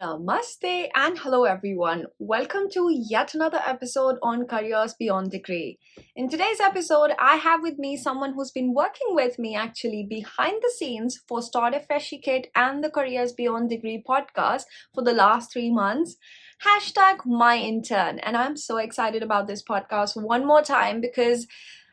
Namaste and hello everyone. Welcome to yet another episode on Careers Beyond Degree. In today's episode, I have with me someone who's been working with me actually behind the scenes for Start a Freshie Kit and the Careers Beyond Degree podcast for the last 3 months. Hashtag my intern. And I'm so excited about this podcast one more time because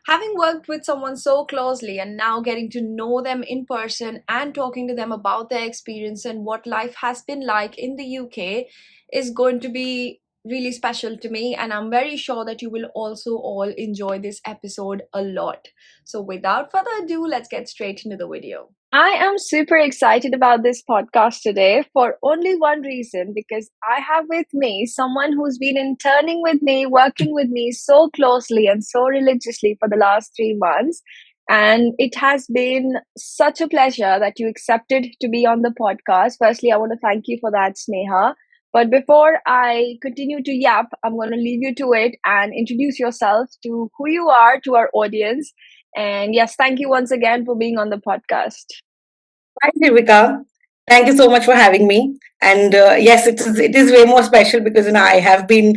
having worked with someone so closely and now getting to know them in person and talking to them about their experience and what life has been like in the UK is going to be really special to me. And I'm very sure that you will also all enjoy this episode a lot. So, without further ado, let's get straight into the video. I am super excited about this podcast today for only one reason because I have with me someone who's been interning with me, working with me so closely and so religiously for the last 3 months. And it has been such a pleasure that you accepted to be on the podcast. Firstly, I want to thank you for that, Sneha. But before I continue to yap, I'm going to leave you to it and introduce yourself to who you are to our audience. And yes, thank you once again for being on the podcast. Hi, Viveka. Thank you so much for having me. And yes, it is way more special because I have been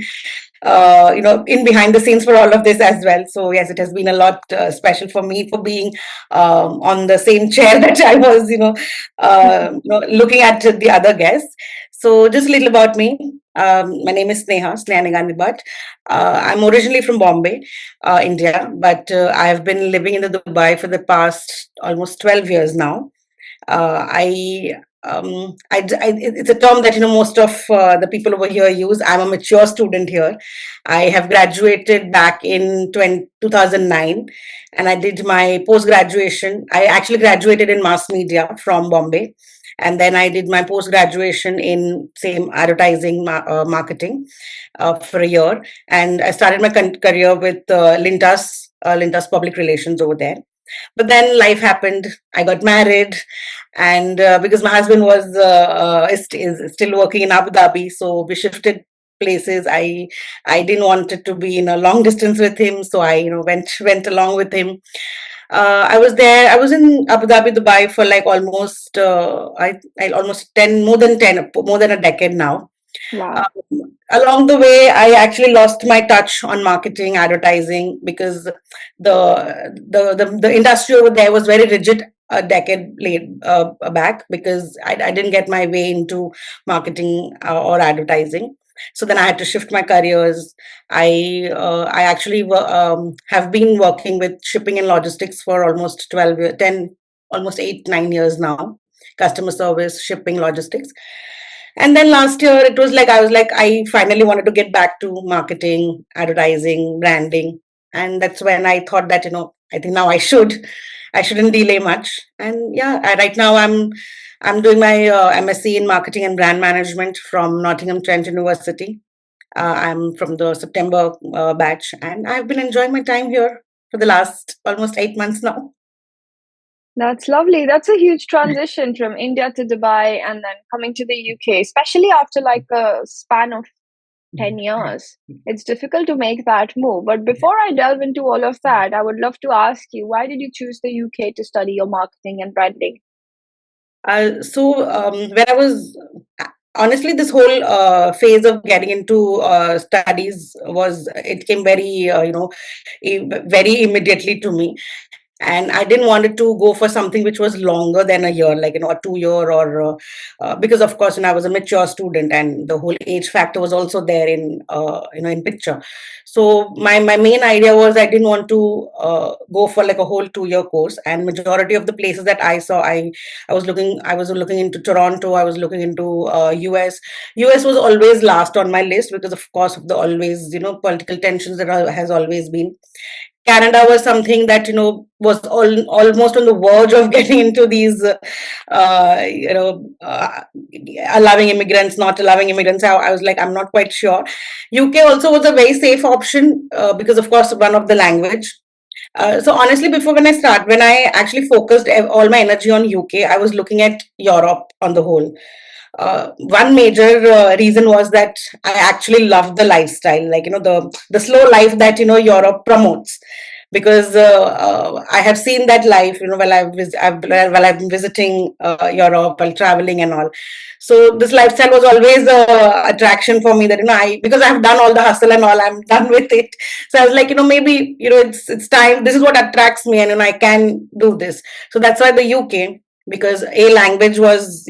in behind the scenes for all of this as well. So yes, it has been a lot special for me for being on the same chair that I was looking at the other guests. So just a little about me. My name is Sneha Bhatt. I'm originally from Bombay, India, but I have been living in the Dubai for the past almost 12 years now. It's a term that most of the people over here use. I'm a mature student here. I have graduated back in 2009, and I did my post graduation. I actually graduated in mass media from Bombay, and then I did my post graduation in same advertising marketing for a year, and I started my career with Lintas Public Relations over there. But then life happened. I got married, and because my husband is still working in Abu Dhabi, so we shifted places. I didn't want it to be in a long distance with him, so I went along with him. I was there. I was in Abu Dhabi, Dubai for like almost I almost 10 more than a decade now. Wow. Along the way, I actually lost my touch on marketing, advertising, because the industry over there was very rigid a decade back, because I didn't get my way into marketing or advertising. So then I had to shift my careers. I actually have been working with shipping and logistics for almost 10, almost 8, 9 years now. Customer service, shipping, logistics. And then last year, it was like I finally wanted to get back to marketing, advertising, branding, and that's when I thought that I think now I shouldn't delay much. And yeah, right now I'm doing my MSc in marketing and brand management from Nottingham Trent University. I'm from the September batch, and I've been enjoying my time here for the last almost 8 months now. That's lovely. That's a huge transition from India to Dubai and then coming to the UK, especially after like a span of 10 years. It's difficult to make that move. But before I delve into all of that, I would love to ask you, why did you choose the UK to study your marketing and branding? When I was honestly, this whole phase of getting into studies it came very very immediately to me, and I didn't want it to go for something which was longer than a year, like a 2 year, or because of course I was a mature student, and the whole age factor was also there in in picture. So my main idea was I didn't want to go for like a whole 2 year course, and majority of the places that I saw, I was looking into Toronto, I was looking into US. US was always last on my list because of course of the always political tensions that has always been. Canada was something that was almost on the verge of getting into these, allowing immigrants, not allowing immigrants. I was like, I'm not quite sure. UK also was a very safe option because, of course, one of the language. So honestly, when I actually focused all my energy on UK, I was looking at Europe on the whole. One major reason was that I actually loved the lifestyle, like the slow life that Europe promotes. because I have seen that life, while I've been visiting Europe, while traveling and all. So this lifestyle was always a attraction for me. That because I've done all the hustle and all, I'm done with it. So I was like, maybe it's time. This is what attracts me, and I can do this. So that's why the UK, because a language was,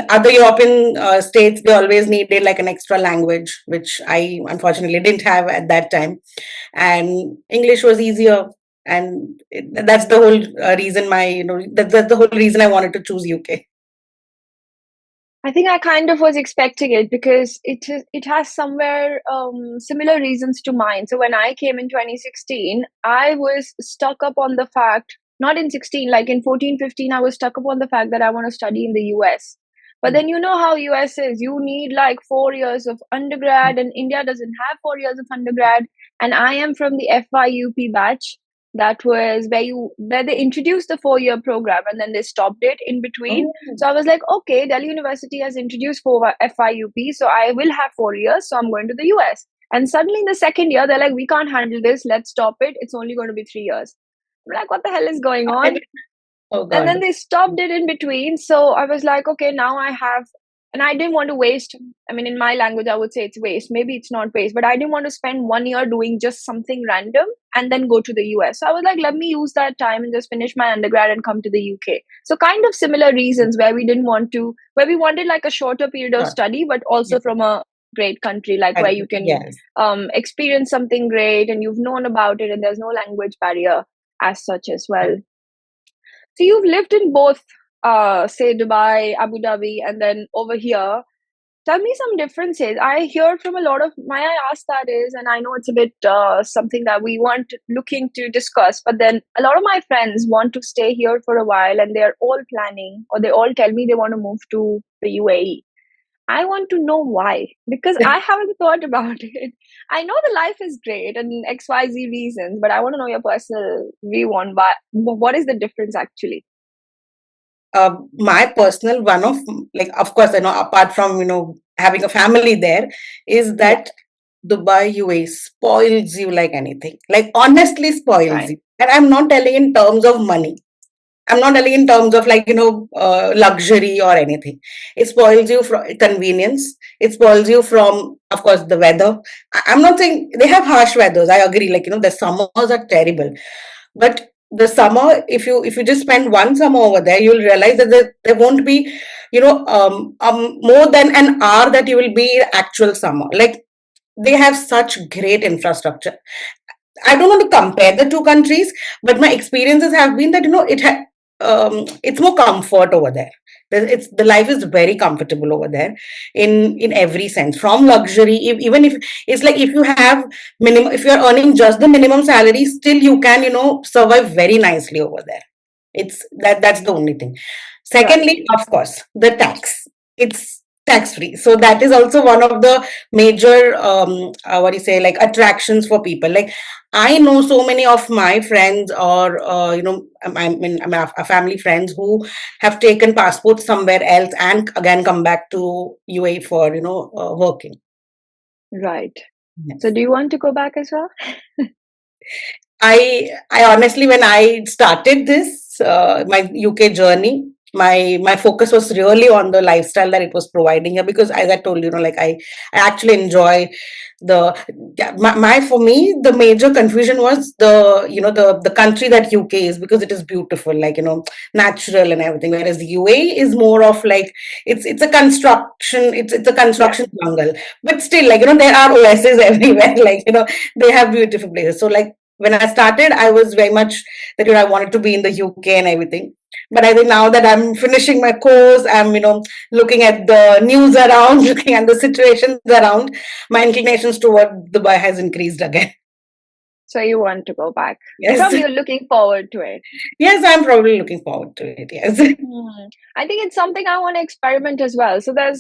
other European states, they always needed like an extra language, which I unfortunately didn't have at that time, and English was easier. And that's the whole reason that's the whole reason I wanted to choose UK. I think I kind of was expecting it because it has somewhere similar reasons to mine. So when I came in 2016, I was stuck up on the fact, not in 16, like in 14, 15, I was stuck up on the fact that I want to study in the US. But then you know how US is. You need like 4 years of undergrad, and India doesn't have 4 years of undergrad. And I am from the FYUP batch. That was where they introduced the 4 year program and then they stopped it in between. Oh, So I was like, okay, Delhi University has introduced FIUP, so I will have 4 years. So I'm going to the US. And suddenly in the second year, they're like, we can't handle this. Let's stop it. It's only going to be 3 years. I'm like, what the hell is going on? oh And then God. they stopped it in between. So I was like, okay, now I have, and I didn't want to waste. I mean, in my language, I would say it's waste. Maybe it's not waste, but I didn't want to spend 1 year doing just something random and then go to the US. So I was like, let me use that time and just finish my undergrad and come to the UK. So kind of similar reasons where we didn't want to, where we wanted like a shorter period of Sure. study, but also Yes. from a great country, like where you can Yes. experience something great and you've known about it and there's no language barrier as such as well. So you've lived in both, say Dubai, Abu Dhabi, and then over here. Tell me some differences. I hear from a lot of why I ask that is, and I know it's a bit something that we weren't looking to discuss, but then a lot of my friends want to stay here for a while, and they're all planning, or they all tell me they want to move to the UAE. I want to know why because I haven't thought about it. I know the life is great and XYZ reasons, but I want to know your personal view on why. What is the difference actually? My personal one of, like, of course, apart from having a family there, is Yeah, that Dubai UAE spoils you like anything. Like, honestly, spoils right. you. And I'm not telling in terms of money. I'm not telling in terms of like luxury or anything. It spoils you from convenience. It spoils you from, of course, the weather. I'm not saying they have harsh weathers. I agree. Like, the summers are terrible, but the summer, if you just spend one summer over there, you'll realize that there won't be, more than an hour that you will be in actual summer. Like, they have such great infrastructure. I don't want to compare the two countries, but my experiences have been that it's more comfort over there. The life is very comfortable over there in every sense, from luxury. Even if it's like, if you have minimum, if you are earning just the minimum salary, still you can survive very nicely over there. That's the only thing. Right. Secondly, of course, the tax. It's tax free. So that is also one of the major, what do you say, like, attractions for people. Like, I know so many of my friends, or I mean, a family friends who have taken passports somewhere else and again come back to UAE for working. Right. So Yes. do you want to go back as well? I honestly, when I started this my UK journey, my focus was really on the lifestyle that it was providing here, because, as I told you, like, I actually enjoy the yeah, for me, the major confusion was the country that UK is, because it is beautiful, like, natural and everything, whereas the UAE is more of like, it's a construction, it's a Yeah. construction jungle. But still, like, there are oases everywhere, like, they have beautiful places. So, like, when I started, I was very much that I wanted to be in the UK and everything. But I think now that I'm finishing my course, I'm looking at the news around, looking at the situations around, my inclinations toward Dubai has increased again. So you want to go back. And Yes, probably you're looking forward to it. yes, I'm probably looking forward to it. Yes. I think it's something I want to experiment as well. So there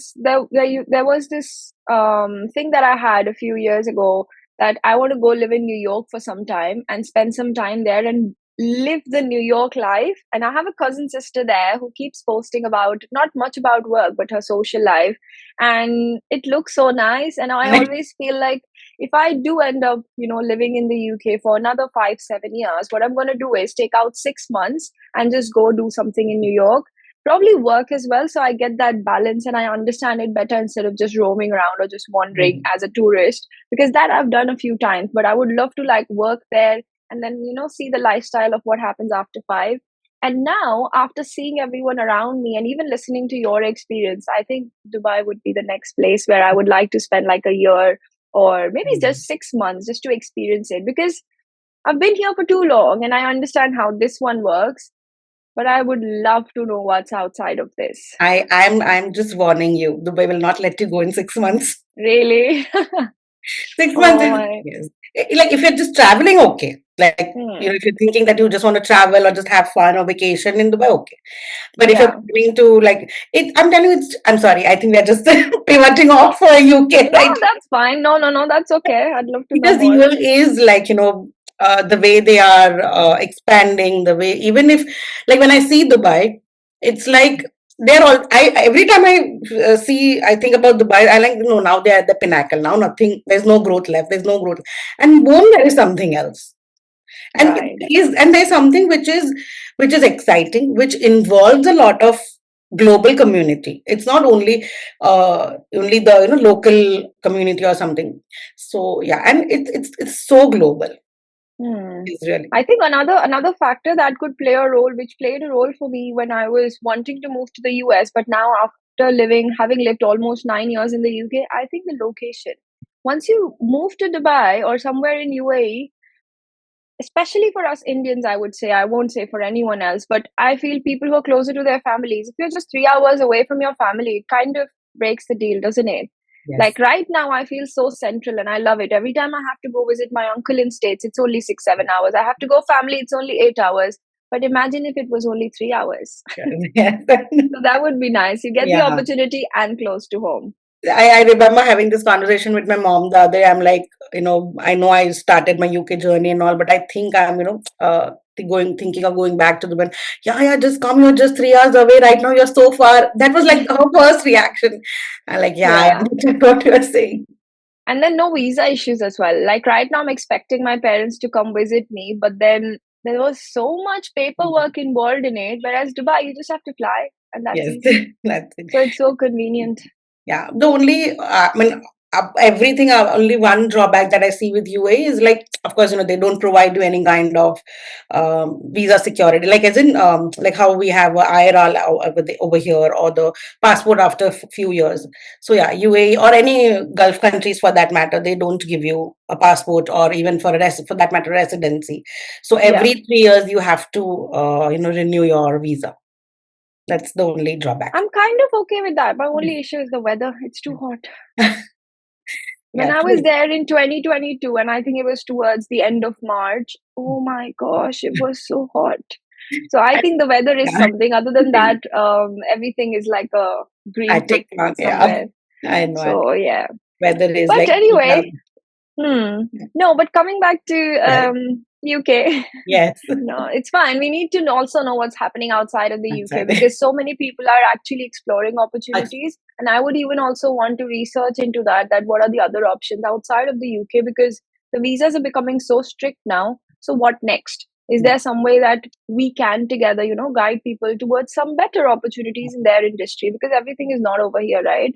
was this thing that I had a few years ago that I want to go live in New York for some time and spend some time there and live the New York life. And I have a cousin sister there who keeps posting about not much about work but her social life, and it looks so nice. And I always feel like if I do end up, living in the UK for another 5, 7 years, what I'm going to do is take out 6 months and just go do something in New York, probably work as well. So I get that balance and I understand it better instead of just roaming around or just wandering Mhm. as a tourist, because that I've done a few times, but I would love to like work there and then, see the lifestyle of what happens after five. And now, after seeing everyone around me and even listening to your experience, I think Dubai would be the next place where I would like to spend like a year or maybe Mhm. just 6 months just to experience it, because I've been here for too long and I understand how this one works, but I would love to know what's outside of this. I'm just warning you. Dubai will not let you go in 6 months. Really? 6 months Oh is, my. yes. Like if you're just traveling, okay. Like, Hmm. if you're thinking that you just want to travel or just have fun or vacation in Dubai, okay. But if you're Yeah. planning to like it, I'm telling you, I'm sorry. I think we're just pivoting off for UK No, right that's fine. No, no, no, that's okay. I'd love to know because more. UAE is like, the way they are expanding, the way, even if, like, when I see Dubai, it's like they're all, every time I see, I think about Dubai, I like, no, now they're at the pinnacle. Now nothing, there's no growth left, there's no growth. And boom, there is something else. And it Right. is, and there's something which is exciting, which involves a lot of global community. It's not only the local community or something. So yeah, and it's so global. Hmm. It's really, I think another factor that could play a role, which played a role for me when I was wanting to move to the US, but now after having lived almost 9 years in the UK, I think the location. Once you move to Dubai or somewhere in UAE, especially for us Indians, I would say, I won't say for anyone else, but I feel people who are closer to their families, if you're just 3 hours away from your family, it kind of breaks the deal, doesn't it? yes, Like right now, I feel so central and I love it. Every time I have to go visit my uncle in States, it's only 6, 7 hours. I have to go family, it's only 8 hours. But imagine if it was only 3 hours. yes. So that would be nice. You get the Yeah. opportunity and close to home. I remember having this conversation with my mom the other day. I'm like, I know I started my UK journey and all, but I think I'm, thinking of going back to Dubai. Yeah, yeah, just come. You're just 3 hours away right now. You're so far. That was like her first reaction. I'm like, yeah, I Yeah. understand what you're saying. And then no visa issues as well. Like right now, I'm expecting my parents to come visit me, but then there was so much paperwork involved in it. Whereas Dubai, you just have to fly and that's Yes, easy. that's it. So it's so convenient. Yeah, the only, I mean, everything, only one drawback that I see with UAE is like, of course, they don't provide you any kind of visa security, like as in, like how we have a IRL over here, or the passport after a few years. So yeah, UAE or any Gulf countries for that matter, they don't give you a passport or even for that matter, residency. So Yeah. every 3 years you have to, renew your visa. That's the only drawback. I'm kind of okay with that. My only issue is the weather. It's too hot. When Yeah, I was true. there in 2022, and I think it was towards the end of March, oh my gosh, it was so hot. So I I, think the weather is yeah. something. Other than that, everything is like a I green take tick on, yeah. somewhere. I know. So yeah. Weather is But like, yeah. anyway, no, but coming back to UK, Yes. no, it's fine. We need to also know what's happening outside of the UK, Outside. because so many people are actually exploring opportunities. And I would even also want to research into that what are the other options outside of the UK, because the visas are becoming so strict now. So what next? Is there some way that we can together, guide people towards some better opportunities in their industry? Because everything is not over here, right?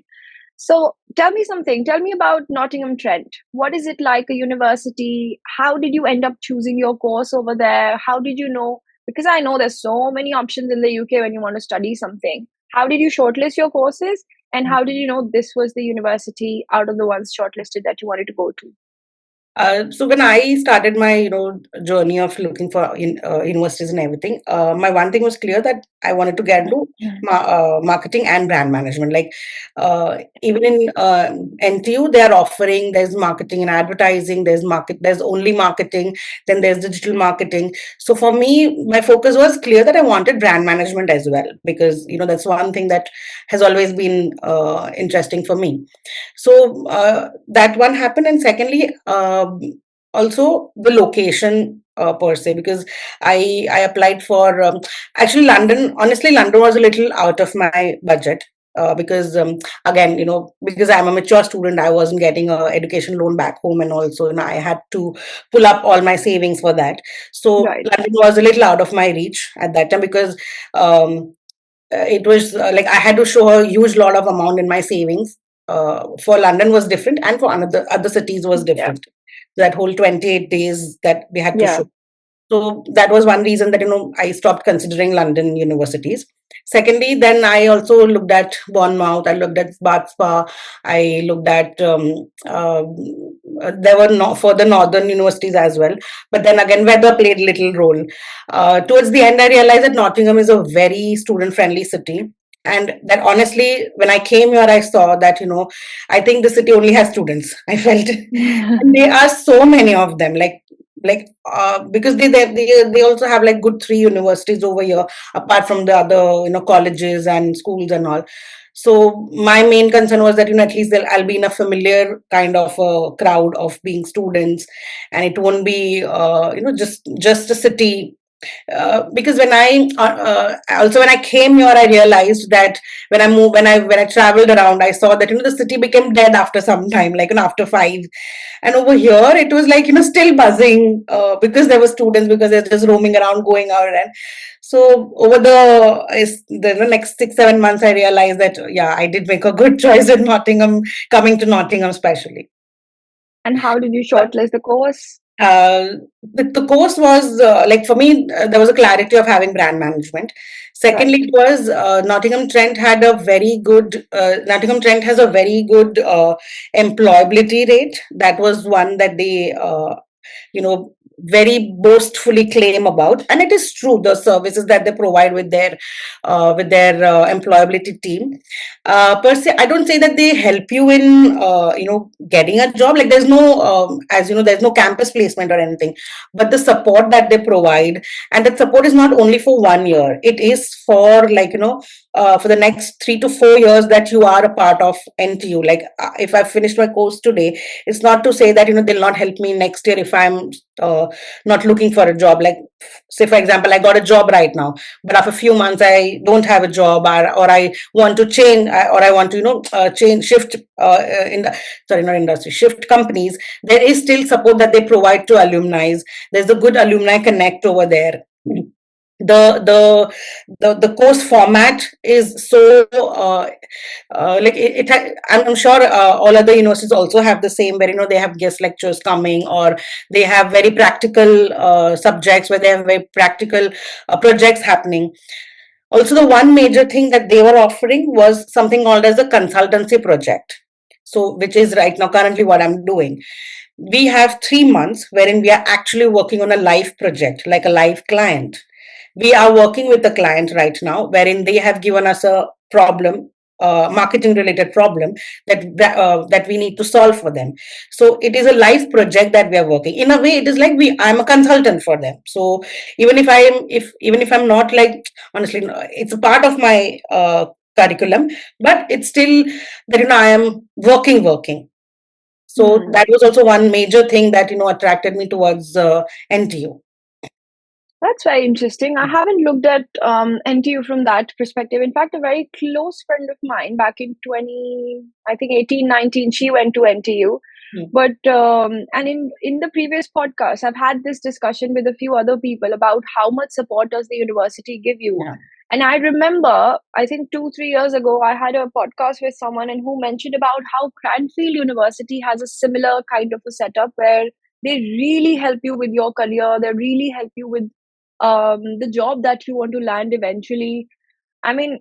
So tell me something. Tell me about Nottingham Trent. What is it like a university? How did you end up choosing your course over there? How did you know? Because I know there's so many options in the UK when you want to study something. How did you shortlist your courses? And how did you know this was the university out of the ones shortlisted that you wanted to go to? So when I started my journey of looking for universities and everything, my one thing was clear that I wanted to get into marketing and brand management. Like even in NTU, they are offering, there's marketing and advertising, there's only marketing, then there's digital marketing. So for me, my focus was clear that I wanted brand management as well, because that's one thing that has always been interesting for me. So that one happened, and secondly, also the location per se, because I applied for actually London. Honestly, London was a little out of my budget. because again, because I'm a mature student, I wasn't getting a education loan back home, and also I had to pull up all my savings for that. So Right. London was a little out of my reach at that time, because it was like I had to show a huge lot of amount in my savings. For London was different, and for another other cities was Yeah. different. That whole 28 days that we had to Yeah. show. So that was one reason that I stopped considering London universities. Secondly, then I also looked at Bournemouth. I looked at Bath Spa. I looked at there were no further northern universities as well. But then again, weather played little role. Towards the end, I realized that Nottingham is a very student friendly city. And that honestly, when I came here, I saw that, I think the city only has students. I felt, and there are so many of them. Because they also have like good three universities over here, apart from the other colleges and schools and all. So my main concern was that at least I'll be in a familiar kind of a crowd of being students, and it won't be just a city. Because when I came here, I realized that when I traveled around, I saw that the city became dead after some time, like after 5. And over here, it was like still buzzing, because there were students, because they're just roaming around, going out. And so over the next 6-7 months, I realized that yeah, I did make a good choice in Nottingham, coming to Nottingham especially. And how did you shortlist the course? uh, the course was like, for me, there was a clarity of having brand management. Secondly, Right. it was Nottingham Trent has a very good employability rate. That was one that they you know very boastfully claim about, and it is true. The services that they provide with their employability team, per se, I don't say that they help you in getting a job. Like, there's no as you know there's no campus placement or anything, but the support that they provide, and that support is not only for 1 year. It is for, for the next 3 to 4 years that you are a part of NTU. Like, if I finished my course today, it's not to say that they'll not help me next year if I'm not looking for a job. Like, say for example, I got a job right now, but after a few months I don't have a job, or I want to change, or I want to change, shift, in the, sorry, not industry, shift companies. There is still support that they provide to alumni. There's a good alumni connect over there. The course format is so I'm sure all other universities also have the same, where they have guest lectures coming, or they have very practical subjects, where they have very practical projects happening. Also, the one major thing that they were offering was something called as a consultancy project, so which is right now currently what I'm doing. We have 3 months wherein we are actually working on a live project, like a live client. We are working with the client right now, wherein they have given us a problem, marketing related problem, that we need to solve for them. So it is a live project that we are working. In a way, it is like I'm a consultant for them. So even if I'm not, like, honestly, no, it's a part of my curriculum, but it's still that I am working. So Hmm. that was also one major thing that attracted me towards NTU. That's very interesting. I haven't looked at NTU from that perspective. In fact, a very close friend of mine back in 20, I think 18, 19, she went to NTU. Mm. But and in the previous podcast, I've had this discussion with a few other people about how much support does the university give you. Yeah. And I remember, I think 2, 3 years ago, I had a podcast with someone and who mentioned about how Cranfield University has a similar kind of a setup where they really help you with your career. They really help you with the job that you want to land eventually. I mean,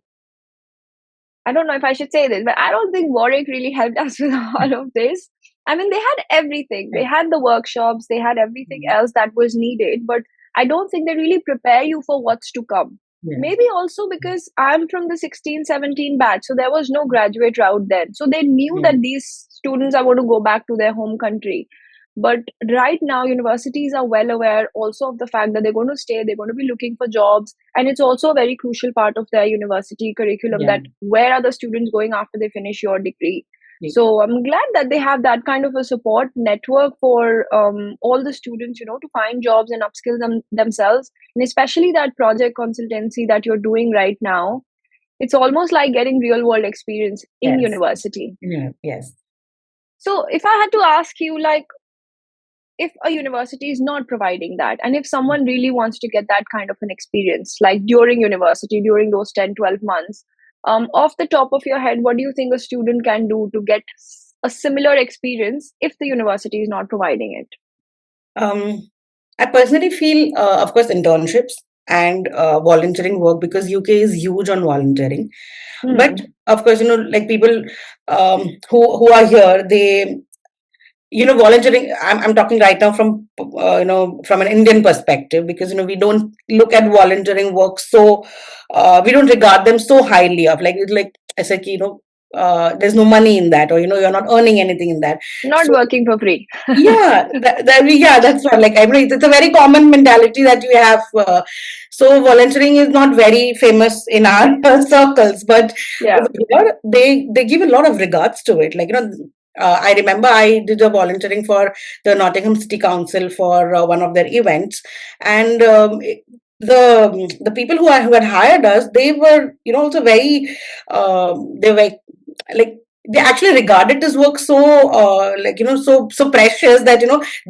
I don't know if I should say this, but I don't think Warwick really helped us with all of this. I mean, they had everything. They Right. had the workshops, they had everything Mm. else that was needed, but I don't think they really prepare you for what's to come. Yes. Maybe also because I'm from the 16, 17 batch, so there was no graduate route then. So they knew Yeah. that these students are going to go back to their home country. But right now, universities are well aware also of the fact that they're going to stay, they're going to be looking for jobs. And it's also a very crucial part of their university curriculum Yeah. that where are the students going after they finish your degree. Yeah. So I'm glad that they have that kind of a support network for all the students, to find jobs and upskill themselves. And especially that project consultancy that you're doing right now. It's almost like getting real world experience in Yes. university. Yeah. Yes. So if I had to ask you, like, if a university is not providing that, and if someone really wants to get that kind of an experience, like during university, during those 10, 12 months, off the top of your head, what do you think a student can do to get a similar experience if the university is not providing it? Um, I personally feel, of course, internships and volunteering work, because UK is huge on volunteering. But Hmm. of course, like people who are here, they, volunteering. I'm talking right now from from an Indian perspective, because we don't look at volunteering work so, we don't regard them so highly of, like, it's like I said, there's no money in that, or you're not earning anything in that. Not So working for free. yeah, yeah, that's what. Like, I mean, it's a very common mentality that we have. So volunteering is not very famous in our circles, but Yeah. over here, they give a lot of regards to it. Like, I remember I did a volunteering for the Nottingham City Council for one of their events, and the people who had hired us, they were, also very, they were like, they actually regarded this work so, like, so precious, that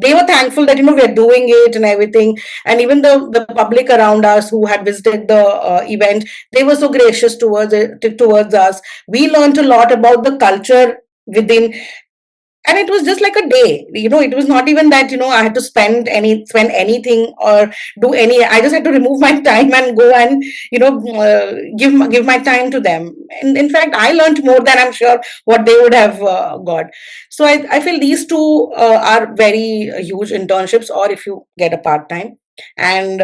they were thankful that we're doing it and everything. And even the public around us who had visited the event, they were so gracious towards us. We learned a lot about the culture within, and it was just like a day. It was not even that I had to spend anything or do any. I just had to remove my time and go and give my time to them. And in fact, I learned more than I'm sure what they would have got. So I feel these two are very huge internships, or if you get a part-time, and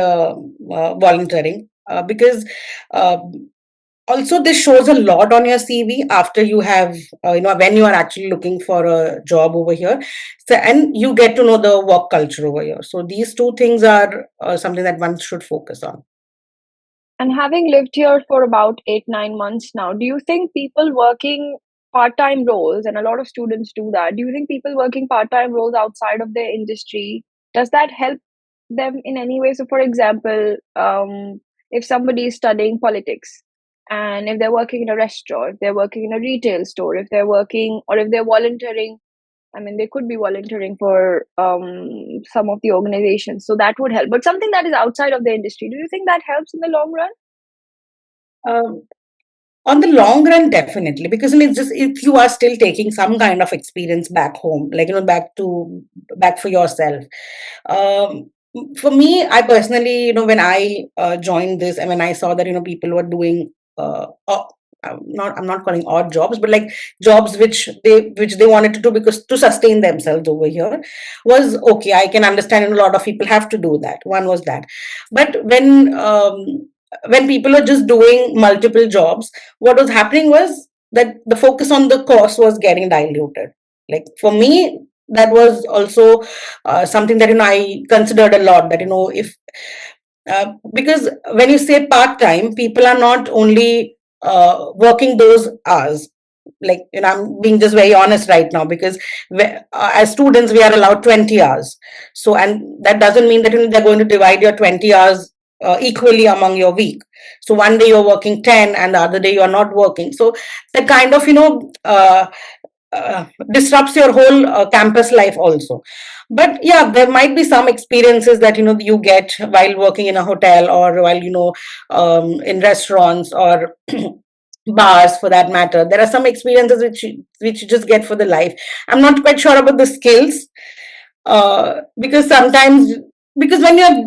volunteering, because uh, also this shows a lot on your CV after you have, when you are actually looking for a job over here. So, and you get to know the work culture over here. So these two things are something that one should focus on. And having lived here for about 8, 9 months now, do you think people working part time roles, and a lot of students do that, do you think people working part time roles outside of their industry, does that help them in any way? So, for example, if somebody is studying politics, and if they're working in a restaurant, if they're working in a retail store, if they're working, or if they're volunteering, I mean, they could be volunteering for some of the organizations, so that would help. But something that is outside of the industry, do you think that helps in the long run? Um, on the long run, definitely, because it's just, if you are still taking some kind of experience back home, like, back for yourself. Um, for me, I personally, when I joined this, and when I saw that people were doing, I'm not calling odd jobs, but like jobs which they wanted to do because to sustain themselves over here, was okay. I can understand, and a lot of people have to do that. One was that. But when people are just doing multiple jobs, what was happening was that the focus on the course was getting diluted. Like, for me, that was also something that I considered a lot, that if because when you say part time, people are not only working those hours. Like, I'm being just very honest right now, because as students we are allowed 20 hours. So, and that doesn't mean that they're going to divide your 20 hours equally among your week. So one day you're working 10 and the other day you're not working. So that kind of disrupts your whole campus life also. But yeah, there might be some experiences that you get while working in a hotel, or while in restaurants, or bars, for that matter. There are some experiences which you just get for the life. I'm not quite sure about the skills, because sometimes, because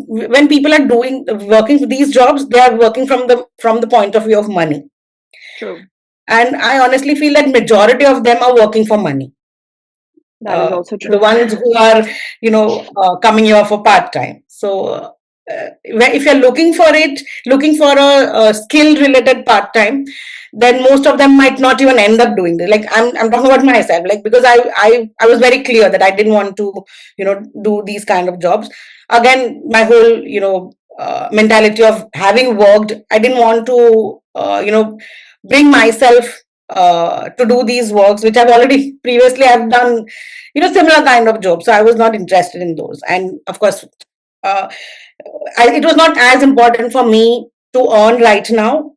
when people are doing working for these jobs, they are working from the point of view of money. True. And I honestly feel that majority of them are working for money. That is also The true. ones who are coming here for part time. So if you're looking for a skill related part time, then most of them might not even end up doing this. Like, I'm talking about myself, like, because I was very clear that I didn't want to do these kind of jobs. Again, my whole mentality of having worked, I didn't want to bring myself to do these works which I've already previously have done, similar kind of jobs. So I was not interested in those. And of course, uh, it was not as important for me to earn right now.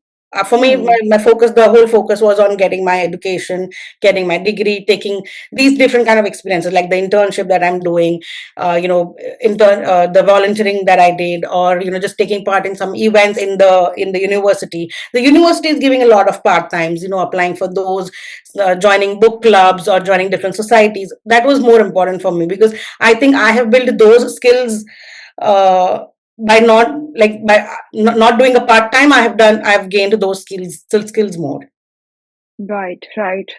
For me, Hmm. my focus, the whole focus was on getting my education, getting my degree, taking these different kind of experiences, like the internship that I'm doing, the volunteering that I did, or just taking part in some events in the university. The university is giving a lot of part times, applying for those, joining book clubs or joining different societies. That was more important for me because I think I have built those skills uh, by not doing a part time. I've gained those skills more. Right, right.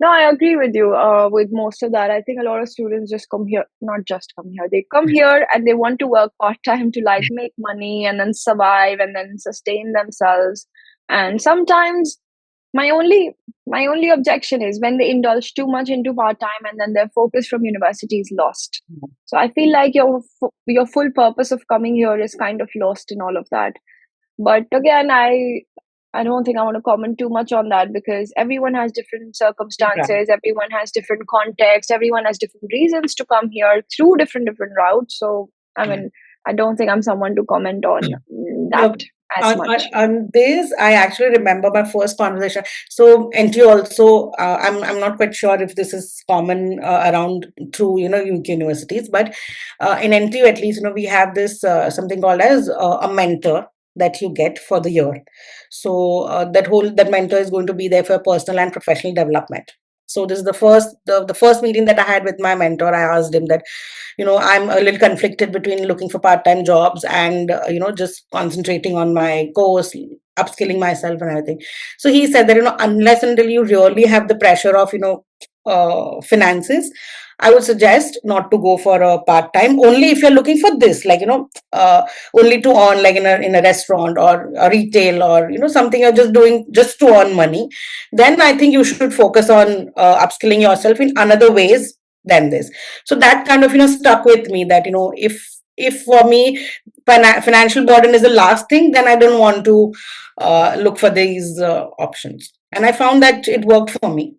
No, I agree with you with most of that. I think a lot of students just come here, not just come here, they come here and they want to work part time to like make money and then survive and then sustain themselves. And sometimes my only my only objection is when they indulge too much into part time and then their focus from university is lost. So I feel like your full purpose of coming here is kind of lost in all of that. But again, I don't think I want to comment too much on that because everyone has different Right. circumstances, everyone has different context, everyone has different reasons to come here through different routes. So I Right. mean, I don't think I'm someone to comment on that No, as much. on this, I actually remember my first conversation. So, NTU also, I'm not quite sure if this is common around through UK universities, but in NTU at least, we have this something called as a mentor that you get for the year. So that mentor is going to be there for personal and professional development. So this is the first meeting that I had with my mentor. I asked him that I'm a little conflicted between looking for part-time jobs and just concentrating on my course, upskilling myself and everything. So he said that unless until you really have the pressure of finances, I would suggest not to go for a part-time, only if you're looking for this, like only to earn, like in a restaurant or a retail, or something you're just doing just to earn money. Then I think you should focus on upskilling yourself in another ways than this. So that kind of stuck with me, that if for me financial burden is the last thing, then I don't want to look for these options, and I found that it worked for me.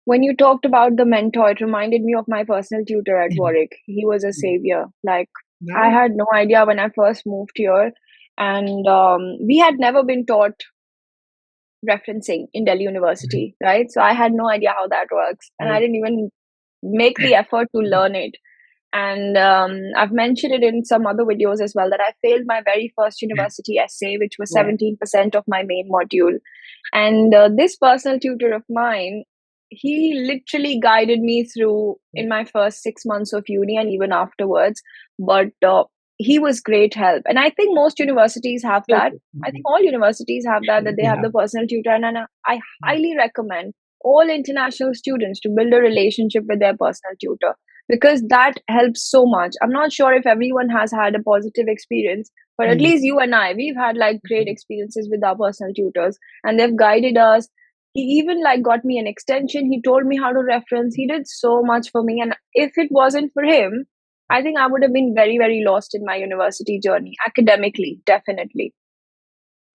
When you talked about the mentor, it reminded me of my personal tutor at Mhm. Warwick. He was a savior. Like, I Wow. had no idea when I first moved here, and we had never been taught referencing in Delhi University, right? So I had no idea how that works, and I Right. didn't even make the effort to learn it. And I've mentioned it in some other videos as well that I failed my very first university essay, which was Right. 17% of my main module. And this personal tutor of mine, he literally guided me through in my first 6 months of uni and even afterwards. But he was great help. And I think most universities have that. I think all universities have that they have Yeah. the personal tutor. And I highly recommend all international students to build a relationship with their personal tutor because that helps so much. I'm not sure if everyone has had a positive experience, but at Mm. least you and I, we've had like great experiences with our personal tutors and they've guided us. He even like got me an extension. He told me how to reference. He did so much for me. And if it wasn't for him, I think I would have been very, very lost in my university journey, academically, definitely.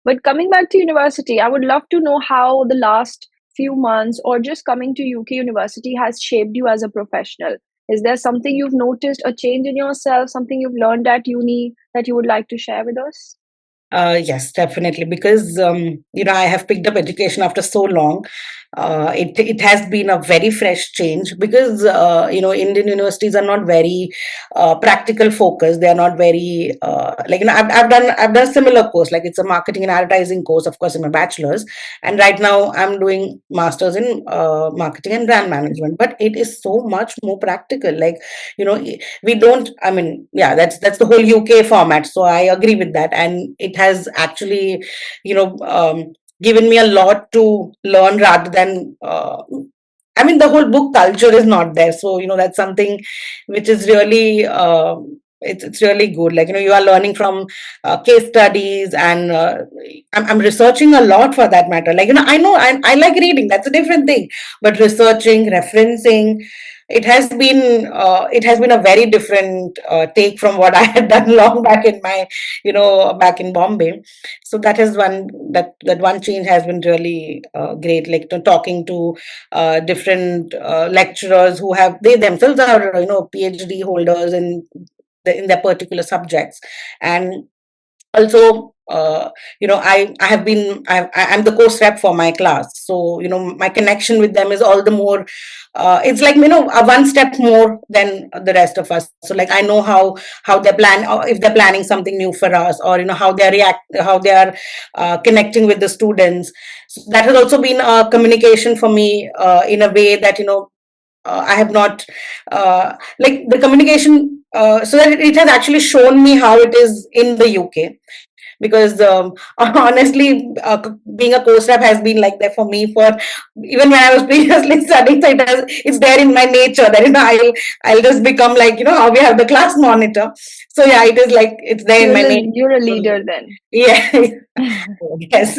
But coming back to university, I would love to know how the last few months or just coming to UK university has shaped you as a professional. Is there something you've noticed, a change in yourself, something you've learned at uni that you would like to share with us? Yes, definitely. Because I have picked up education after so long. It has been a very fresh change because Indian universities are not very practical focused. They are not very like I've done a similar course, like it's a marketing and advertising course, of course, in my bachelor's, and right now I'm doing masters in marketing and brand management. But it is so much more practical. Like you know we don't, I mean, yeah, that's the whole UK format, so I agree with that, and it has actually you know um, given me a lot to learn rather than I mean, the whole book culture is not there, so that's something which is really it's really good. Like you are learning from case studies, and I'm researching a lot for that matter. Like I know I like reading. That's a different thing, but researching, referencing, it has been a very different take from what I had done long back in my back in Bombay. So that is that one change has been really great. Like talking to different lecturers who have, they themselves are PhD holders in their particular subjects, and Also, I have been I'm the course rep for my class, so my connection with them is all the more, it's like, a one step more than the rest of us. So like I know how they plan, or if they're planning something new for us, or how they react, how they are connecting with the students. So that has also been a communication for me, in a way that I have not, like the communication, so that it has actually shown me how it is in the UK. Because honestly, being a course rep has been like that for me for even when I was previously studying. So it's there in my nature that I'll just become like, how we have the class monitor. So yeah, it is like it's there in my You're a nature. leader then. Yeah. Yes.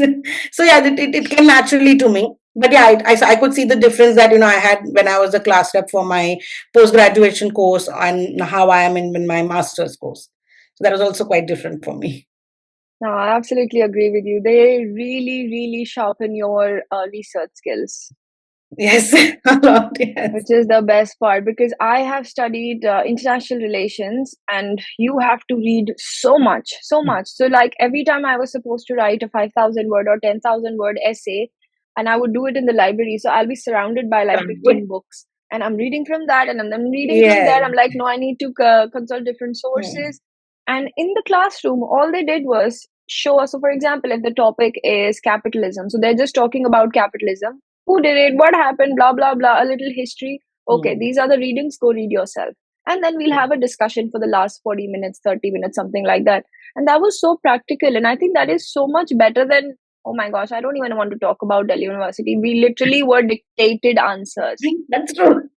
So yeah, it came naturally to me. But yeah, I could see the difference that I had when I was a class rep for my post graduation course, and how I am in my master's course. So that was also quite different for me. No, I absolutely agree with you. They really, really sharpen your research skills, Yes, a lot. Yes. which is the best part because I have studied international relations and you have to read so much, so much. So, like, every time I was supposed to write a 5,000 word or 10,000 word essay, and I would do it in the library. So, I'll be surrounded by like 15 books and I'm reading from that and I'm reading from there. Yes. I'm like, no, I need to consult different Mm. sources. And in the classroom, all they did was show us. So, for example, if the topic is capitalism, so they're just talking about capitalism, who did it, what happened, blah blah blah, a little history. Okay, Mm. these are the readings, go read yourself. And then we'll have a discussion for the last 40 minutes, 30 minutes, something like that. And that was so practical, and I think that is so much better than, oh my gosh, I don't even want to talk about Delhi University. We literally were dictated answers. That's true.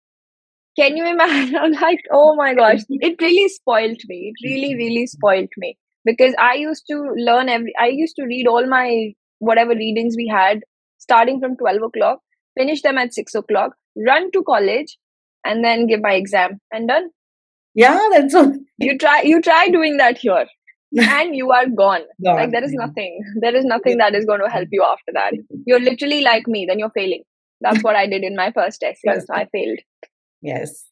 Can you imagine? I'm like, oh my gosh, it really spoilt me. It really, really spoilt me because I used to read all my whatever readings we had starting from 12 o'clock, finish them at 6 o'clock, run to college, and then give my exam and done. Yeah, that's so. You try doing that here and you are gone. Like, God. there is nothing. There is nothing that is going to help you after that. You're literally like me, then you're failing. That's what I did in my first essay. Yes. So I failed. Yes.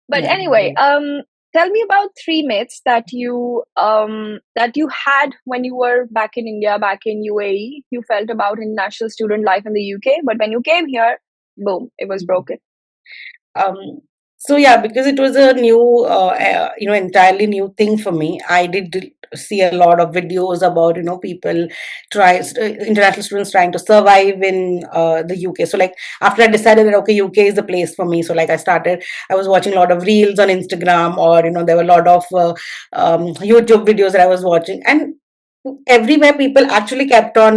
But Yeah. anyway, tell me about three myths that you had when you were back in India, back in UAE. You felt about international student life in the UK, but when you came here, boom, it was broken. Um, so yeah, because it was a new, entirely new thing for me. I did see a lot of videos about people international students trying to survive in the UK. So like after I decided that okay, UK is the place for me. So like I was watching a lot of reels on Instagram, or there were a lot of YouTube videos that I was watching, and everywhere people actually kept on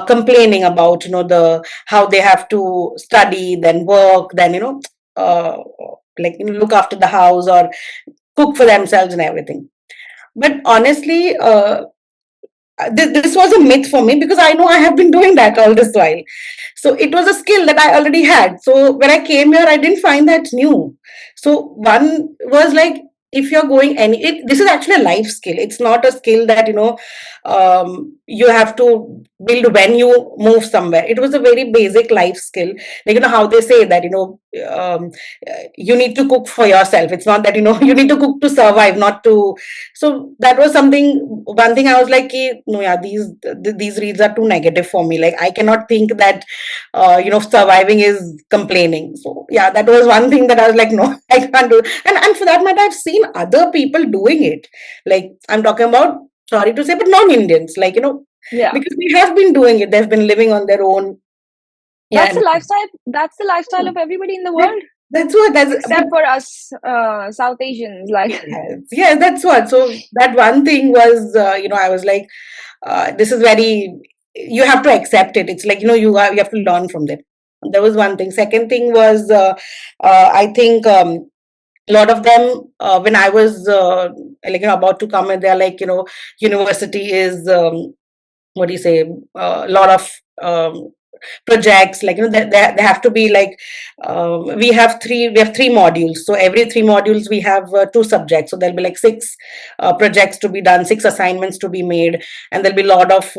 complaining about the how they have to study, then work, then uh, like look after the house or cook for themselves and everything. But honestly, this was a myth for me, because I know I have been doing that all this while. So it was a skill that I already had. So when I came here, I didn't find that new. So one was like, if you're going this is actually a life skill. It's not a skill that you have to build when you move somewhere. It was a very basic life skill. Like how they say that you need to cook for yourself. It's not that you need to cook to survive, not to. So that was one thing I was like, no, yeah, these reads are too negative for me. Like I cannot think that surviving is complaining. So yeah, that was one thing that I was like, no, I can't do. And for that matter, I've seen other people doing it. Like I'm talking about, sorry to say, but non-Indians, like Yeah, because they have been doing it. They've been living on their own. Yeah, that's the lifestyle. That's the lifestyle of everybody in the that, world, that's what that's but except for us South Asians. Like, yes, yeah, that's what. So that one thing was, I was like, this is very, you have to accept it. It's like you have to learn from them. That was one thing. Second thing was, I think a lot of them, when I was like about to come in, they're like, university is what do you say, a lot of projects, like they have to be like, we have three modules. So every three modules we have two subjects, so there'll be like six projects to be done, six assignments to be made, and there'll be a lot of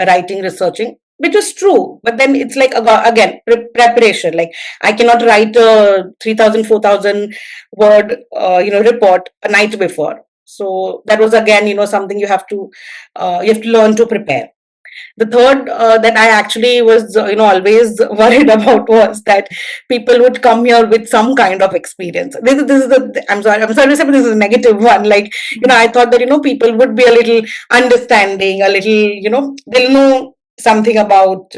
writing, researching, which is true. But then it's like, again, preparation. Like I cannot write a 3,000 4,000 word report a night before. So that was again, something you have to learn to prepare. The third that I actually was, always worried about was that people would come here with some kind of experience. This is the, I'm sorry to say, but this is a negative one. Like, I thought that, people would be a little understanding, a little, they'll know something about,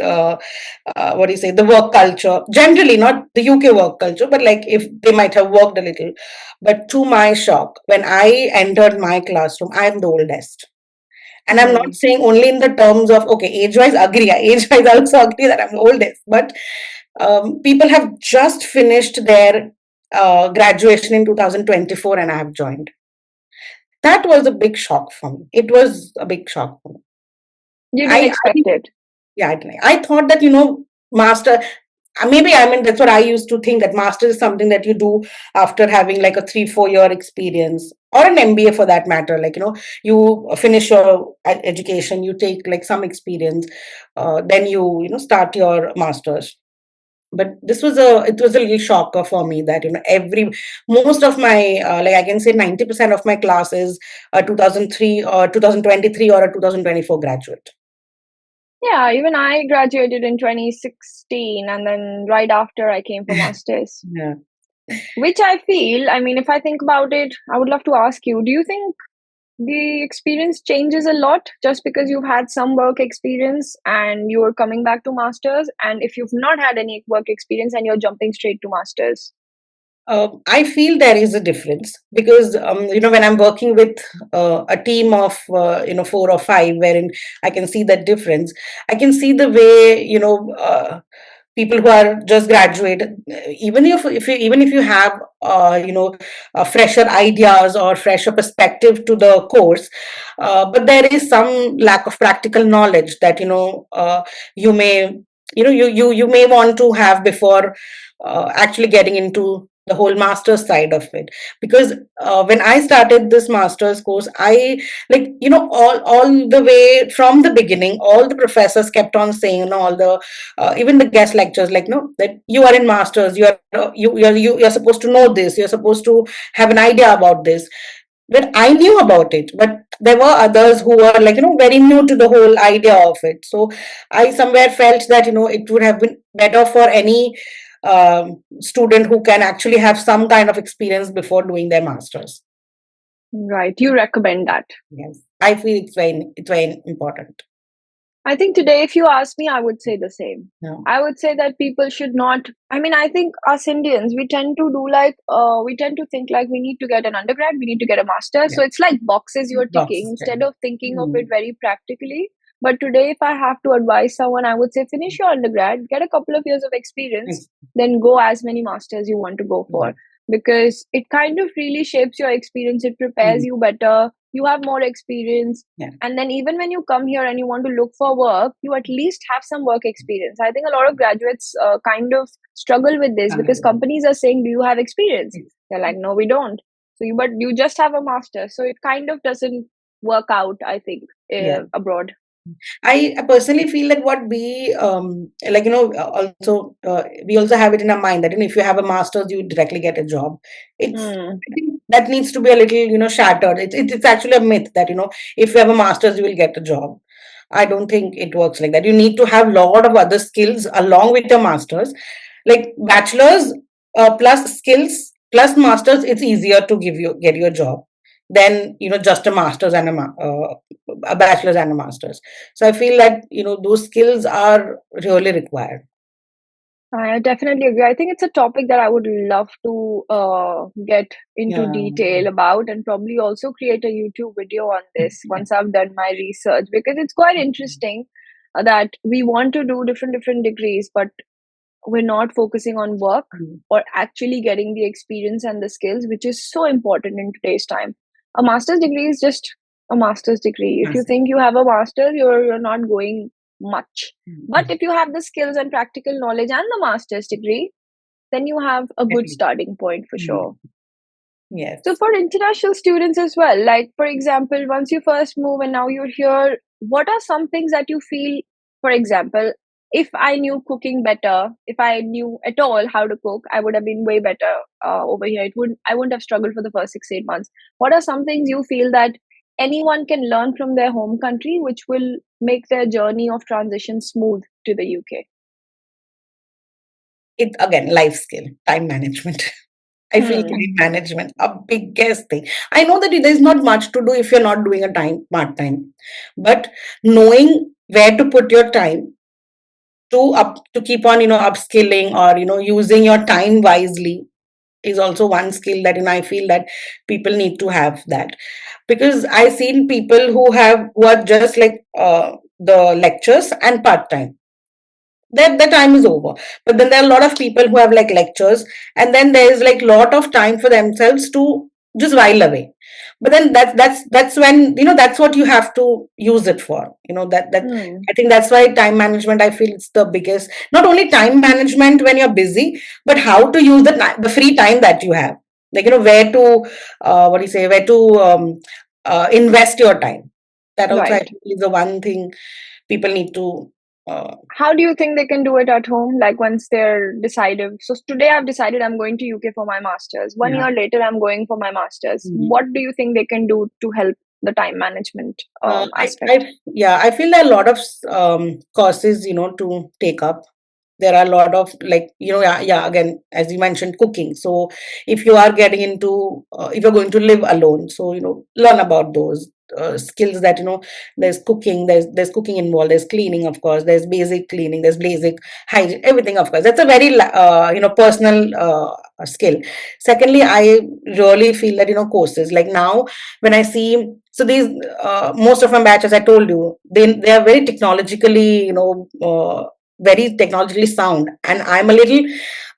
what do you say, the work culture. Generally, not the UK work culture, but like if they might have worked a little. But to my shock, when I entered my classroom, I am the oldest. And I'm not Hmm. saying only in the terms of, okay, age wise, agree. Age wise, I also agree that I'm the oldest. But people have just finished their graduation in 2024 and I have joined. That was a big shock for me. It was a big shock for me. You didn't I expect it. yeah, I thought that, master, maybe, I mean, that's what I used to think, that master is something that you do after having like a 3-4 year experience, or an MBA for that matter. Like, you finish your education, you take like some experience, then you start your masters. But it was a little shocker for me that, every most of my, like, I can say 90% of my class is a 2003 or 2023 or a 2024 graduate. Yeah, even I graduated in 2016, and then right after I came for masters. Yeah. Which I feel, I mean, if I think about it, I would love to ask you, do you think the experience changes a lot just because you've had some work experience and you're coming back to masters, and if you've not had any work experience and you're jumping straight to masters? I feel there is a difference because, when I'm working with a team of, 4 or 5, wherein I can see that difference. I can see the way, people who are just graduated, even if you have, fresher ideas or fresher perspective to the course, but there is some lack of practical knowledge that, you may, you may want to have before actually getting into the whole master's side of it. Because when I started this master's course, I, like, all the way from the beginning, all the professors kept on saying, all the, even the guest lectures, like, no, that you are in masters, you're supposed to know this, you're supposed to have an idea about this. But I knew about it, but there were others who were, like, very new to the whole idea of it. So I somewhere felt that, it would have been better for any student who can actually have some kind of experience before doing their masters. Right, you recommend that. Yes, I feel it's very important. I think today, if you ask me, I would say the same. Yeah. I would say that people should not. I mean, I think us Indians, we tend to do like, we tend to think like we need to get an undergrad, we need to get a master. Yeah. So it's like boxes you're ticking Box. instead of thinking of it Mm. very practically. But today, if I have to advise someone, I would say finish your undergrad, get a couple of years of experience, Yes. then go as many masters you want to go Yeah. for. Because it kind of really shapes your experience, it prepares Mm. you better, you have more experience, Yeah. and then even when you come here and you want to look for work, you at least have some work experience. I think a lot of graduates kind of struggle with this because companies are saying, do you have experience? Yes. They're like, no, we don't. So but you just have a master, so it kind of doesn't work out, I think, Yeah. abroad. I personally feel like what we, like, also, we also have it in our mind that, if you have a master's, you directly get a job. Hmm. I think that needs to be a little, shattered. It's actually a myth that, if you have a master's, you will get a job. I don't think it works like that. You need to have a lot of other skills along with your master's. Like bachelor's, plus skills plus masters, it's easier to get you a job than, just a master's and a bachelor's and a master's. So I feel that, those skills are really required. I definitely agree. I think it's a topic that I would love to get into Yeah. detail about, and probably also create a YouTube video on this once I've done my research, because it's quite interesting that we want to do different degrees, but we're not focusing on work Mm. or actually getting the experience and the skills, which is so important in today's time. A master's degree is just a master's degree. If you Yes. think you have a master's, you're not going much. But Mm. if you have the skills and practical knowledge and the master's degree, then you have a good Definitely. starting point for Mm. sure. So Yes. for international students as well, like for example, once you first move and now you're here, what are some things that you feel, for example, if I knew cooking better, if I knew at all how to cook, I would have been way better over here. I wouldn't have struggled for the first 6 8 months. What are some things you feel that anyone can learn from their home country, which will make their journey of transition smooth to the UK? It again, life skill, time management. I feel Hmm. time management a biggest thing. I know that there's not much to do if you're not doing a time part time, but knowing where to put your time to keep on upskilling or using your time wisely is also one skill that I feel that people need to have that, because I've seen people who are just like the lectures and part time, that the time is over. But then there are a lot of people who have like lectures, and then there is like lot of time for themselves to just while away. But then that's when that's what you have to use it for. That Hmm. I think that's why time management, I feel it's the biggest. Not only time management when you're busy, but how to use the free time that you have. Like where to what do you say? Where to invest your time. That also I Right. feel is the one thing people need to. Uh, How do you think they can do it at home? Like once they're decided. So today I've decided I'm going to UK for my masters. One yeah. year later I'm going for my masters. Mhm. What do you think they can do to help the time management aspect? Yeah, I feel there are a lot of courses, to take up. There are a lot of like, yeah, again, as you mentioned, cooking. So if you are getting into, if you're going to live alone, so, learn about those skills that, there's cooking, there's cooking involved, there's cleaning, of course, there's basic cleaning, there's basic hygiene, everything, of course. That's a very, personal skill. Secondly, I really feel that, courses like now when I see, so these most of my batches, I told you, they are very technologically, very technologically sound, and I'm a little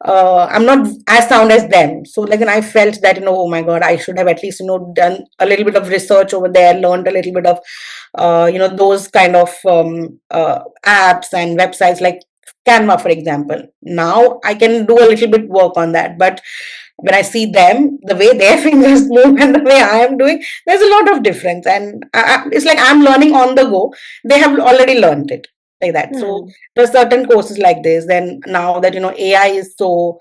I'm not as sound as them. So like, and I felt that, oh my god, I should have at least done a little bit of research over there, learned a little bit of those kind of apps and websites like Canva, for example. Now I can do a little bit work on that, but when I see them, the way their fingers move and the way I am doing, there's a lot of difference. And it's like I'm learning on the go. They have already learned it like that. So Hmm. there's certain courses like this. Then now that AI is so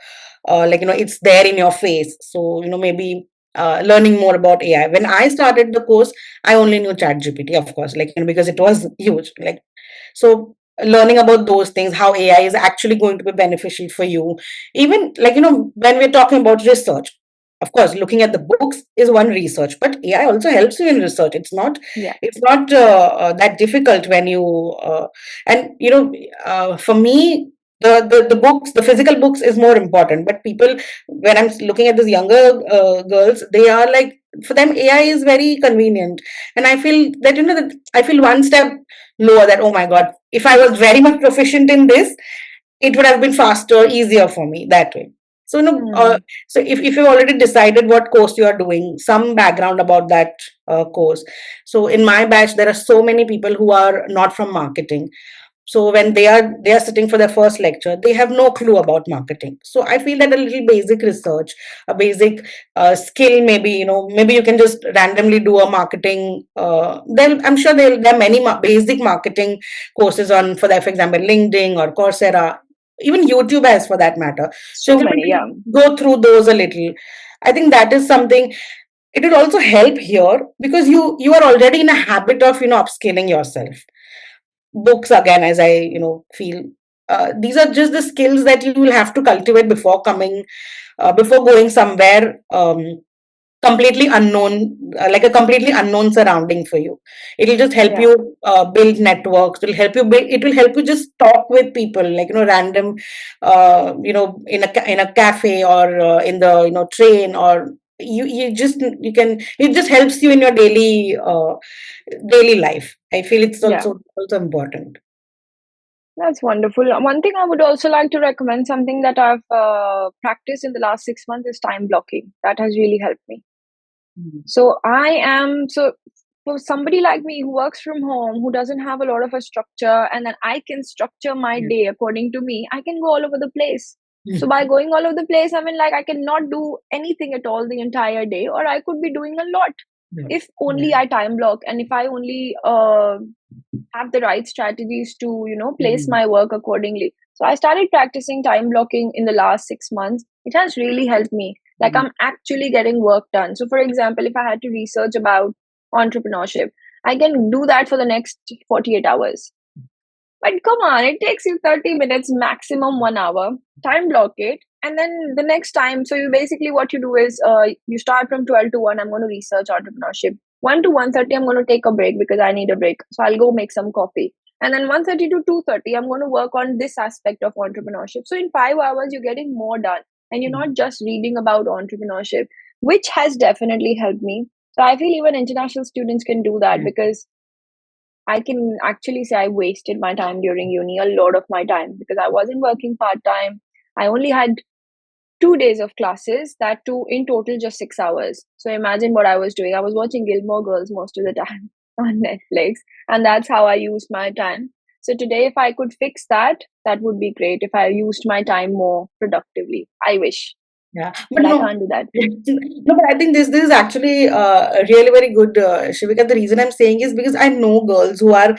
it's there in your face. So maybe learning more about AI. When I started the course, I only knew ChatGPT, of course, like because it was huge. Like so learning about those things, how AI is actually going to be beneficial for you. Even like, when we're talking about research, of course, looking at the books is one research, but AI also helps you in research. Yeah. It's not that difficult when you, and for me, the books, the physical books is more important. But people, when I'm looking at these younger girls, they are like, for them, AI is very convenient. And I feel that, that I feel one step lower, that oh my god, if I was very much proficient in this, it would have been faster, easier for me that way. So Hmm. so if you've already decided what course you are doing, some background about that course. So in my batch there are so many people who are not from marketing, so when they are sitting for their first lecture, they have no clue about marketing. So I feel that a little basic research, a basic skill, maybe maybe you can just randomly do a marketing. I'm sure there are many basic marketing courses on, for example, LinkedIn or Coursera, even YouTube has for that matter. So you So can many, yeah. maybe go through those a little. I think that is something. It will also help here because you are already in a habit of upscaling yourself. Books, again, as I feel, these are just the skills that you will have to cultivate before coming, before going somewhere completely unknown, like a completely unknown surrounding for you. It will just help Yeah. you build networks. It will help you just talk with people, like random, in in a cafe, or in the train, or you can, it just helps you in your daily life. I feel it's Yeah. also important. That's wonderful. One thing I would also like to recommend, something that I've practiced in the last 6 months, is time blocking. That has really helped me. Mm. So for somebody like me who works from home, who doesn't have a lot of a structure, and then I can structure my Yeah. day according to me, I can go all over the place. So Mm. by going all over the place, I mean, like, I cannot do anything at all the entire day, or I could be doing a lot. if only I time block, and if I only have the right strategies to place my work accordingly. So I started practicing time blocking in the last 6 months. It has really helped me, like I'm actually getting work done. So for example, if I had to research about entrepreneurship, I can do that for the next 48 hours. But come on, it takes you 30 minutes, maximum 1 hour. Time block it. And then the next time, so you basically what you do is you start from 12 to 1, I'm going to research entrepreneurship. 1 to 1:30, I'm going to take a break because I need a break. So I'll go make some coffee. And then 1:30 to 2:30, I'm going to work on this aspect of entrepreneurship. So in 5 hours, you're getting more done. And you're not just reading about entrepreneurship, which has definitely helped me. So I feel even international students can do that because I can actually say I wasted my time during uni, a lot of my time, because I wasn't working part time. I only had 2 days of classes, that too in total just 6 hours. So imagine what I was doing. I was watching Gilmore Girls most of the time on Netflix, and that's how I used my time. So today, if I could fix that, that would be great. If I used my time more productively, I wish, Yeah, but but I no, can't do that. no, but I think this is actually really very good, Shivika. The reason I'm saying is because I know girls who are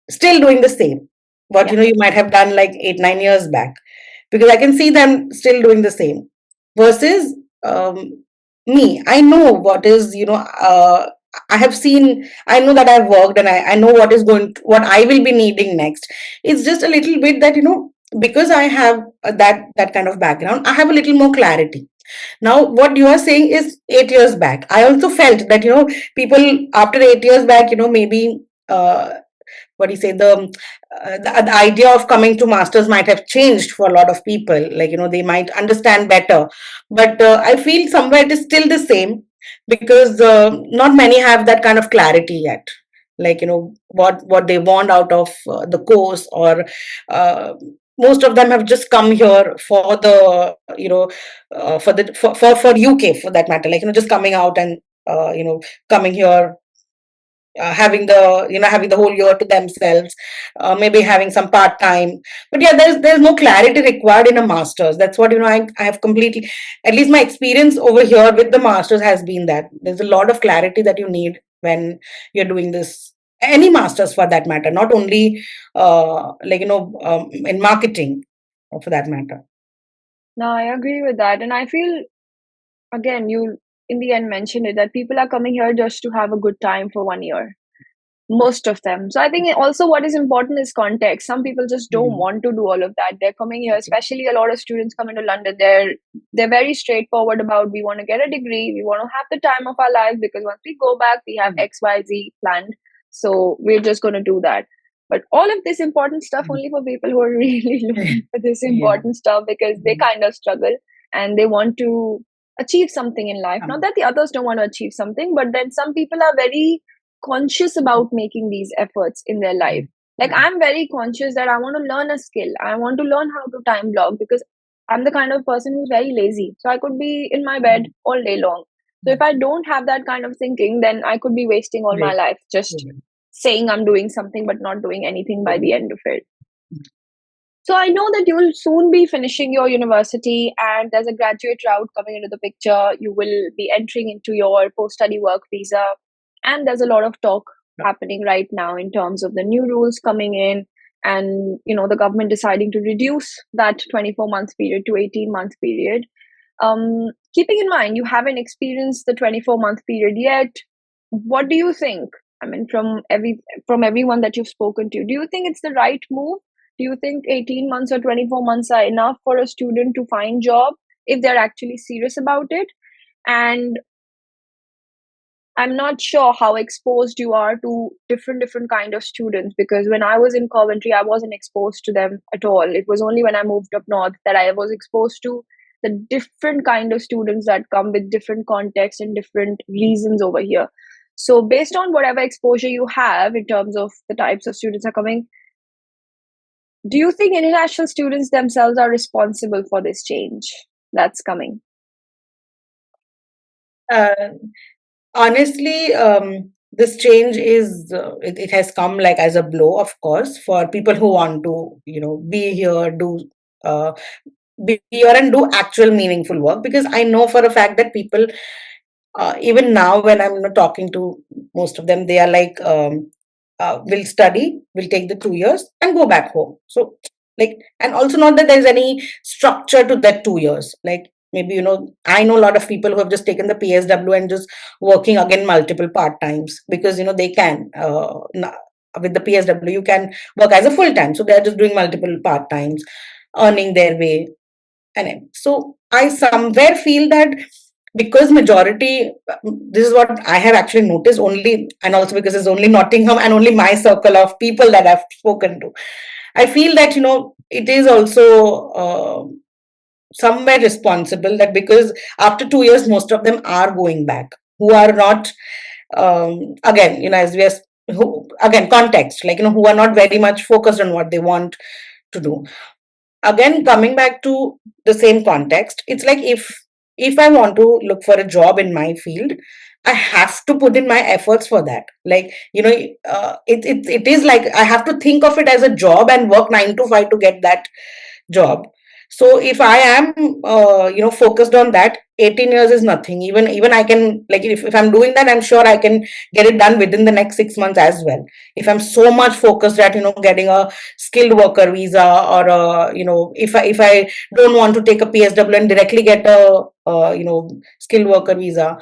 still doing the same. What Yeah. you might have done like 8 9 years back, because I can see them still doing the same. Versus me, I know what is I have seen. I know that I've worked, and I know what I will be needing next. It's just a little bit that because I have that kind of background, I have a little more clarity. Now, what you are saying is 8 years back. I also felt that, people after 8 years back, maybe, what do you say, the idea of coming to masters might have changed for a lot of people. Like, they might understand better. But I feel somewhere it is still the same because not many have that kind of clarity yet. Like, what they want out of the course, or uh, most of them have just come here for the for UK, for that matter, like, just coming out and coming here, having the whole year to themselves, maybe having some part time. But yeah, there's no clarity required in a masters. That's what, I have completely, at least my experience over here with the masters has been that there's a lot of clarity that you need when you're doing this, any masters for that matter, not only in marketing, for that matter. No, I agree with that. And I feel, again, you in the end mentioned it, that people are coming here just to have a good time for 1 year, most of them. So I think also what is important is context. Some people just don't Mhm. want to do all of that. They're coming here, especially a lot of students coming to London. They're very straightforward about, we want to get a degree, we want to have the time of our life, because once we go back we have XYZ planned, so we're just going to do that. But all of this important stuff only for people who are really looking for this Yeah. important stuff, because they kind of struggle and they want to achieve something in life. Not that the others don't want to achieve something, but then some people are very conscious about making these efforts in their life. Like I'm very conscious that I want to learn a skill. I want to learn how to time block, because I'm the kind of person who's very lazy. So I could be in my bed all day long. So if I don't have that kind of thinking, then I could be wasting all my life just saying I'm doing something but not doing anything by the end of it. So I know that you will soon be finishing your university and there's a graduate route coming into the picture. You will be entering into your post-study work visa. And there's a lot of talk happening right now in terms of the new rules coming in, and the government deciding to reduce that 24-month period to 18-month period. Keeping in mind you haven't experienced the 24-month period yet, what do you think? I mean, from everyone that you've spoken to, do you think it's the right move? Do you think 18 months or 24 months are enough for a student to find job if they're actually serious about it? And I'm not sure how exposed you are to different kind of students, because when I was in Coventry, I wasn't exposed to them at all. It was only when I moved up north that I was exposed to the different kind of students that come with different contexts and different reasons over here. So based on whatever exposure you have in terms of the types of students are coming, do you think international students themselves are responsible for this change that's coming? Uh, Honestly, this change it has come like as a blow, of course, for people who want to, be here, uh, be here and do actual meaningful work. Because I know for a fact that people even now when I'm talking to most of them, they are like, we'll study, we'll take the 2 years and go back home. So like, and also not that there's any structure to that 2 years. Like maybe, I know a lot of people who have just taken the PSW and just working again multiple part times because they can. With the PSW, you can work as a full time, so they're just doing multiple part times, earning their way. And so I somewhere feel that because majority, this is what I have actually noticed only, and also because it's only Nottingham and only my circle of people that I've spoken to, I feel that it is also somewhere responsible, that because after 2 years most of them are going back, who are not, again, as we are, who, again, context, like, who are not very much focused on what they want to do. Again, coming back to the same context, it's like, if I want to look for a job in my field, I have to put in my efforts for that. Like, it is like I have to think of it as a job and work 9 to 5 to get that job. So if I am focused on that, 18 years is nothing. Even I can, like, if I'm doing that, I'm sure I can get it done within the next 6 months as well. If I'm so much focused at getting a skilled worker visa, or if I don't want to take a PSW and directly get a skilled worker visa,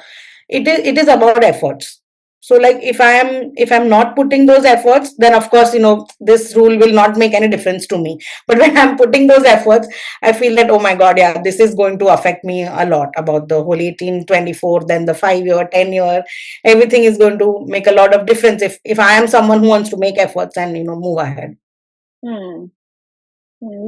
it is about efforts. So like, if I'm not putting those efforts, then of course this rule will not make any difference to me. But when I'm putting those efforts, I feel that, oh my god, yeah, this is going to affect me a lot, about the whole 18-24, then the 5 year, 10 year, everything is going to make a lot of difference if I am someone who wants to make efforts and move ahead. Hmm.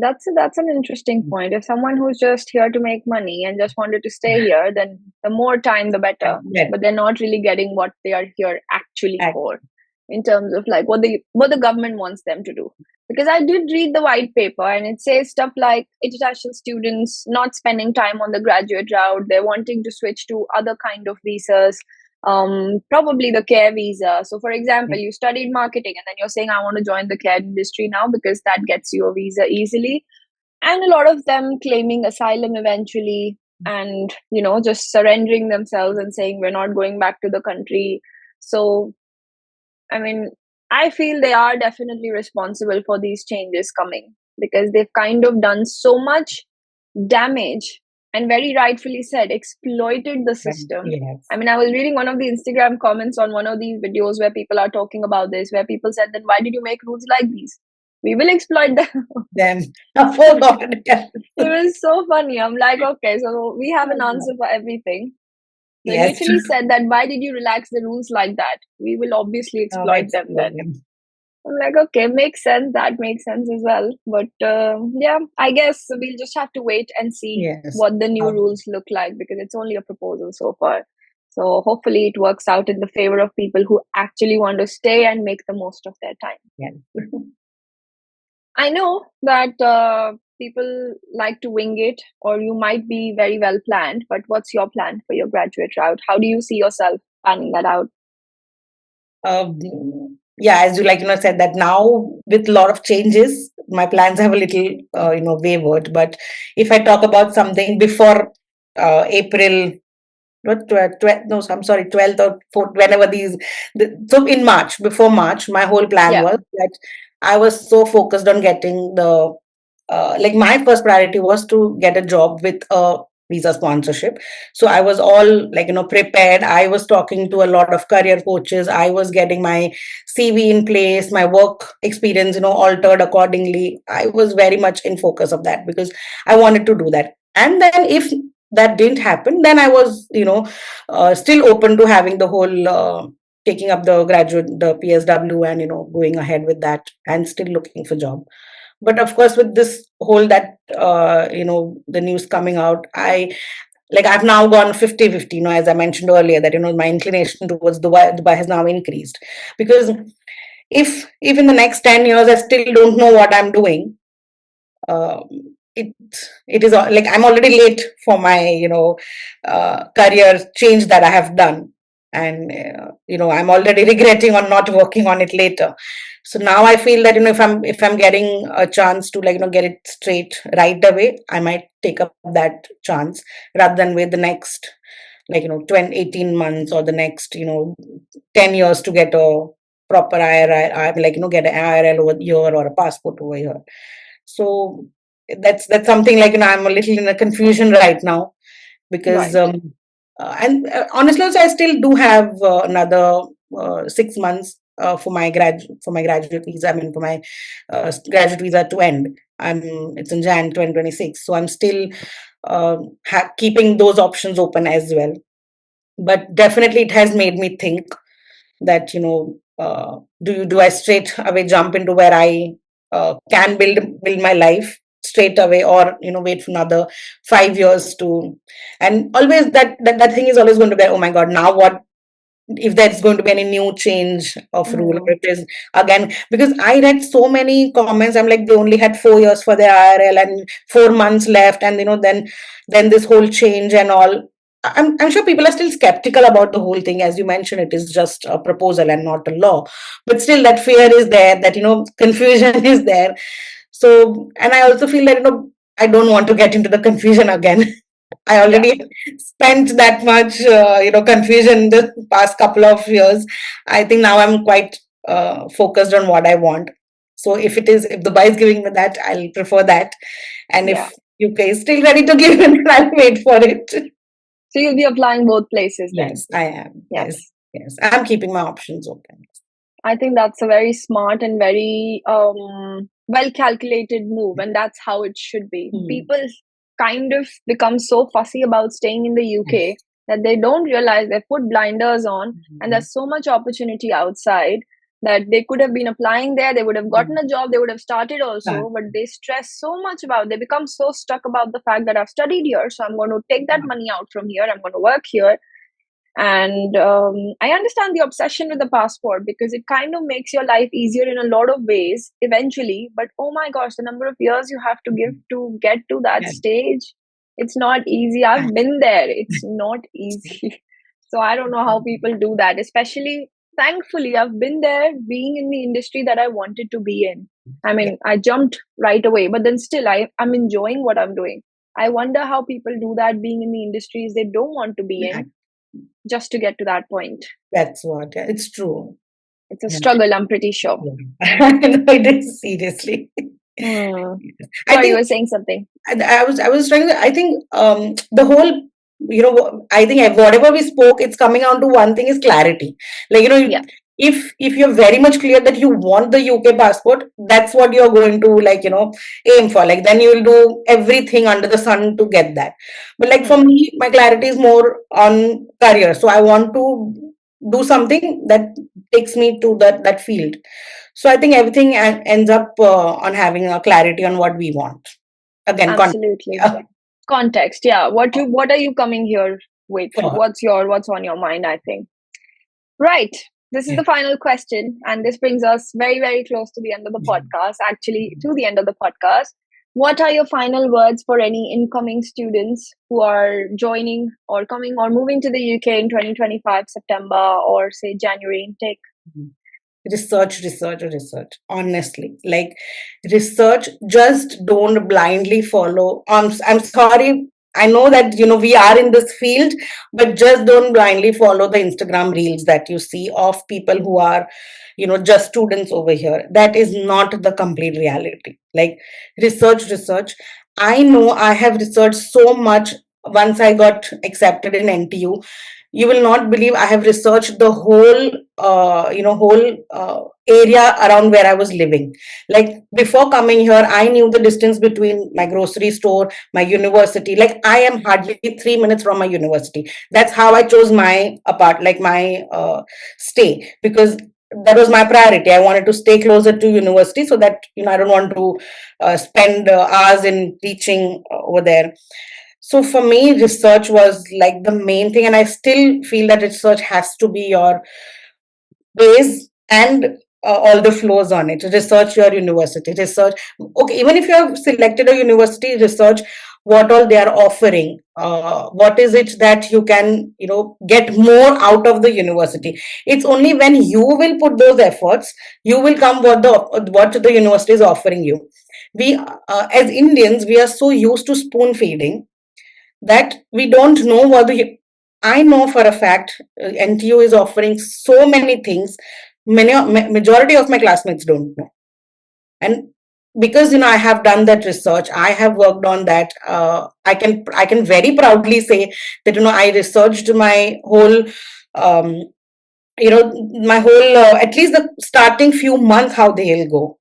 That's an interesting point. If someone who's just here to make money and just wanted to stay here, then the more time, the better. Yeah, But they're not really getting what they are here actually act- for, in terms of like what the government wants them to do. Because I did read the white paper, and it says stuff like international students not spending time on the graduate route, they're wanting to switch to other kind of visas, probably the care visa. So for example, you studied marketing and then you're saying, I want to join the care industry now because that gets you a visa easily. And a lot of them claiming asylum eventually, and just surrendering themselves and saying we're not going back to the country. So I mean, I feel they are definitely responsible for these changes coming, because they've kind of done so much damage, and very rightfully said, exploited the system. I yes, mean, I was reading one of the Instagram comments on one of these videos where people are talking about this, where people said, then why did you make rules like these? We will exploit them. them. Oh god, yes. It was so funny. I'm like, okay, so we have an answer for everything. They Yes, literally said that, why did you relax the rules like that? We will obviously exploit them explode then. them. I'm like, okay, makes sense. That makes sense as well. But yeah, I guess we'll just have to wait and see Yes. what the new rules look like, because it's only a proposal so far. So hopefully it works out in the favor of people who actually want to stay and make the most of their time. Yeah. I know that people like to wing it, or you might be very well planned, but what's your plan for your graduate route? How do you see yourself planning that out? Um, yeah, as you said that now with a lot of changes, my plans have a little wavered. But if I talk about something before April, what no, I'm sorry, 12th or 4th, whenever so in March, before March, my whole plan Yeah. was that I was so focused on getting the like, my first priority was to get a job with a visa sponsorship. So I was all like, prepared. I was talking to a lot of career coaches. I was getting my CV in place, my work experience, altered accordingly. I was very much in focus of that because I wanted to do that. And then if that didn't happen, then I was, still open to having the whole taking up the PSW, and going ahead with that and still looking for job. But of course, with this whole that the news coming out, I've now gone 50-50, as I mentioned earlier, that my inclination towards Dubai has now increased. Because if in the next 10 years I still don't know what I'm doing, uh, it it is like I'm already late for my career change that I have done, and I'm already regretting on not working on it later. So now I feel that if I'm getting a chance to get it straight right away, I might take up that chance rather than wait the next like 20, 18 months or the next 10 years to get a proper IRL, like get an IRL over here or a passport over here. So that's something like I'm a little in a confusion right now because Right. and honestly also, I still do have another 6 months for my graduate visa. I mean, for my graduate visa to end. It's in Jan 2026, so I'm still keeping those options open as well. But definitely, it has made me think that do I straight away jump into where I can build my life straight away, or wait for another 5 years to. And always that thing is always going to be, oh my god, now what if there's going to be any new change of rule, or Mm. if there's again, because I read so many comments, I'm like, they only had 4 years for their IRL and 4 months left, and then this whole change and all. I'm sure people are still skeptical about the whole thing. As you mentioned, it is just a proposal and not a law, but still that fear is there, that confusion is there. So, and I also feel that I don't want to get into the confusion again. I Yeah. already spent that much, confusion the past couple of years. I think now I'm quite focused on what I want. So if Dubai is giving me that, I'll prefer that. And Yeah. if UK is still ready to give me, then I'll wait for it. So you'll be applying both places then. Yes, I am. Yes, Yes. yes. I'm keeping my options open. I think that's a very smart and very well calculated move, and that's how it should be. Hmm. People kind of become so fussy about staying in the UK Yes. that they don't realize they put blinders on, and Mhm. there's so much opportunity outside that they could have been applying there, they would have gotten Mhm. a job, they would have started Ah, also, but they stress so much about, they become so stuck about the fact that I've studied here, so I'm going to take that ah, money out from here, I'm going to work here. And I understand the obsession with the passport because it kind of makes your life easier in a lot of ways eventually. But oh my gosh, the number of years you have to give mhm. to get to that Yes. stage, it's not easy. Ah, I've been there, it's not easy. So I don't know how people do that, especially thankfully, I've been there being in the industry that I wanted to be in. I yeah. mean, I jumped right away, but then still, I'm enjoying what I'm doing. I wonder how people do that being in the industries they don't want to be Yeah, in just to get to that point. that's what. Yeah, it's true. It's a Yeah. struggle, I'm pretty sure. Yeah. No, it is seriously. Hmm. I Sorry, you think were saying something. I was trying to. I think the whole. I think whatever we spoke, it's coming down to one thing: is clarity. Like Yeah, if you're very much clear that you want the UK passport, that's what you're going to aim for. Like then you'll do everything under the sun to get that. But like for hmm. me, my clarity is more on career. So I want to do something that takes me to that field. So I think everything ends up on having a clarity on what we want. Again, Absolutely. yeah, Context, yeah. What are you coming here with? for What's on your mind, I think. Right. This is yeah. the final question, and this brings us very, very close to the end of the Mhm. podcast, actually, to the end of the podcast. What are your final words for any incoming students who are joining or coming or moving to the UK in 2025 September or say January intake? Mhm. Research. Honestly, like research. Just don't blindly follow. I'm sorry. I know that we are in this field, but just don't blindly follow the Instagram reels that you see of people who are, just students over here. That is not the complete reality. Like research. I know I have researched so much once I got accepted in NTU. You will not believe I have researched the whole area around where I was living. Like before coming here, I knew the distance between my grocery store, my university. Like I am hardly 3 minutes from my university. That's how I chose my like my stay, because that was my priority. I wanted to stay closer to university so that I don't want to spend hours in teaching over there. So for me, research was like the main thing, and I still feel that research has to be your base and all the flows on it. Research your university, research. Okay, even if you have selected a university, research what all they are offering. What is it that you can get more out of the university? It's only when you will put those efforts, you will come what the university is offering you. We as Indians, we are so used to spoon feeding that we don't know what the I know for a fact NTU is offering so many things. Majority of my classmates don't know, and because I have done that research, I have worked on that. I can very proudly say that I researched my whole um, my whole at least the starting few months how they'll go.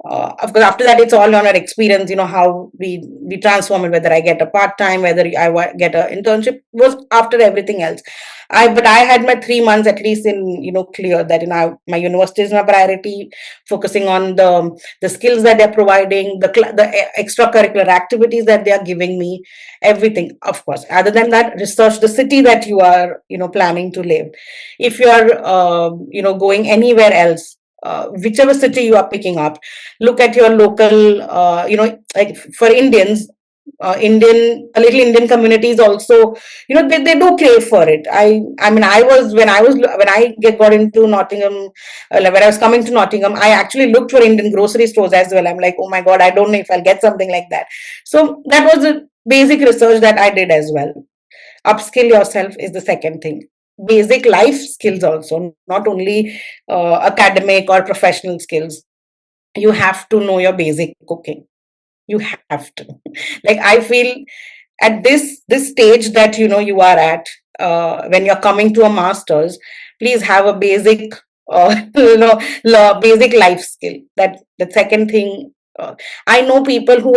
Of course, after that, it's all on our experience. How we transform it. Whether I get a part time, whether get a internship, was after everything else. But I had my 3 months at least in clear that my university is my priority. Focusing on the skills that they're providing, the extracurricular activities that they are giving me, everything. Of course, other than that, research the city that you are planning to live. If you are going anywhere else, whichever city you are picking up, look at your local, like for Indians, a little Indian communities also, they do crave for it. I mean, when I got into Nottingham, like when I was coming to Nottingham, I actually looked for Indian grocery stores as well. I'm like, oh my God, I don't know if I'll get something like that. So that was a basic research that I did as well. Upskill yourself is the second thing. Basic life skills also, not only academic or professional skills. You have to know your basic cooking. You have to. Like, I feel at this stage that you are at, when you're coming to a master's, please have a basic basic life skill. That the second thing. I know people who,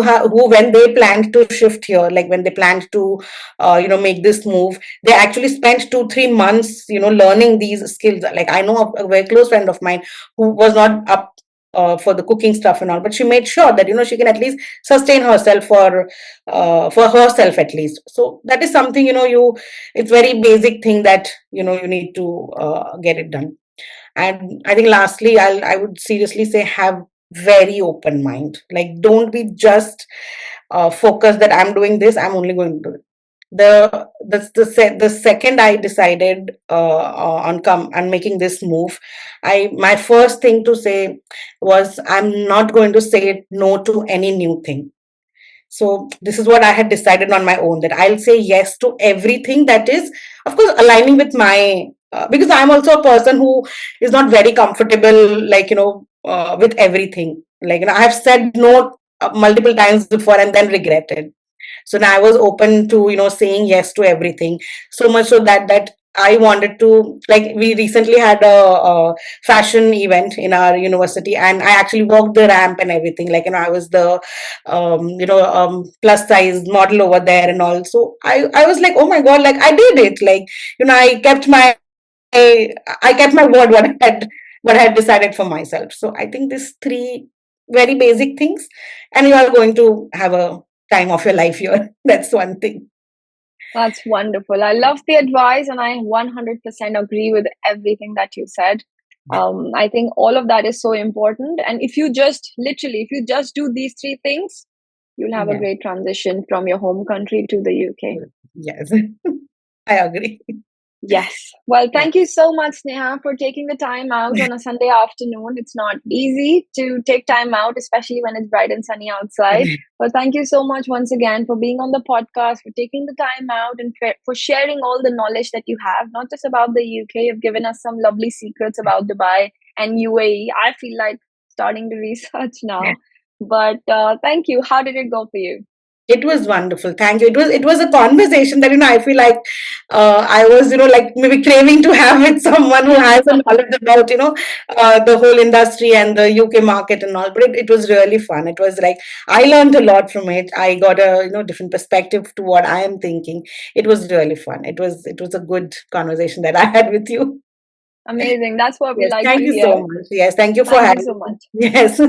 when they planned to shift here, like when they planned to make this move, they actually spent 2 3 months learning these skills. Like, I know a very close friend of mine who was not up for the cooking stuff and all, but she made sure that she can at least sustain herself for herself at least. So that is something, it's very basic thing that you need to get it done. And I think lastly, I would seriously say, have very open mind. Like, don't be just focused that I'm doing this, I'm only going to do it. The second I decided on making this move, I my first thing to say was, I'm not going to say no to any new thing. So this is what I had decided on my own, that I'll say yes to everything that is, of course, aligning with my. Because I'm also a person who is not very comfortable, like with everything. Like I have said no multiple times before and then regretted. So now I was open to saying yes to everything. So much so that I wanted to, like, we recently had a fashion event in our university, and I actually walked the ramp and everything. Like I was the plus size model over there and all. So I was like, oh my God, like I did it. Like I kept my word, what I had decided for myself. So I think these three very basic things, and you are going to have a time of your life here. That's one thing. That's wonderful. I love the advice, and I 100% agree with everything that you said. I think all of that is so important. And if you just literally, if you just do these three things, you'll have a Yeah. great transition from your home country to the UK. Yes. I agree. Yes. Well, Yeah. thank you so much, Sneha, for taking the time out on a Sunday afternoon. It's not easy to take time out, especially when it's bright and sunny outside. But thank you so much once again for being on the podcast, for taking the time out, and for sharing all the knowledge that you have, not just about the UK. You've given us some lovely secrets about Dubai and UAE. I feel like starting to research now. But thank you. How did it go for you? It was wonderful. Thank you. It was a conversation that I feel like I was like maybe craving to have with someone who has a knowledge about the whole industry and the UK market and all. But it was really fun. It was like I learned a lot from it. I got a different perspective to what I am thinking. It was really fun. It was a good conversation that I had with you. Amazing. That's what we Yes, like thank to you so hear. much. Yes, thank you for Thank you having so me. much. Yes.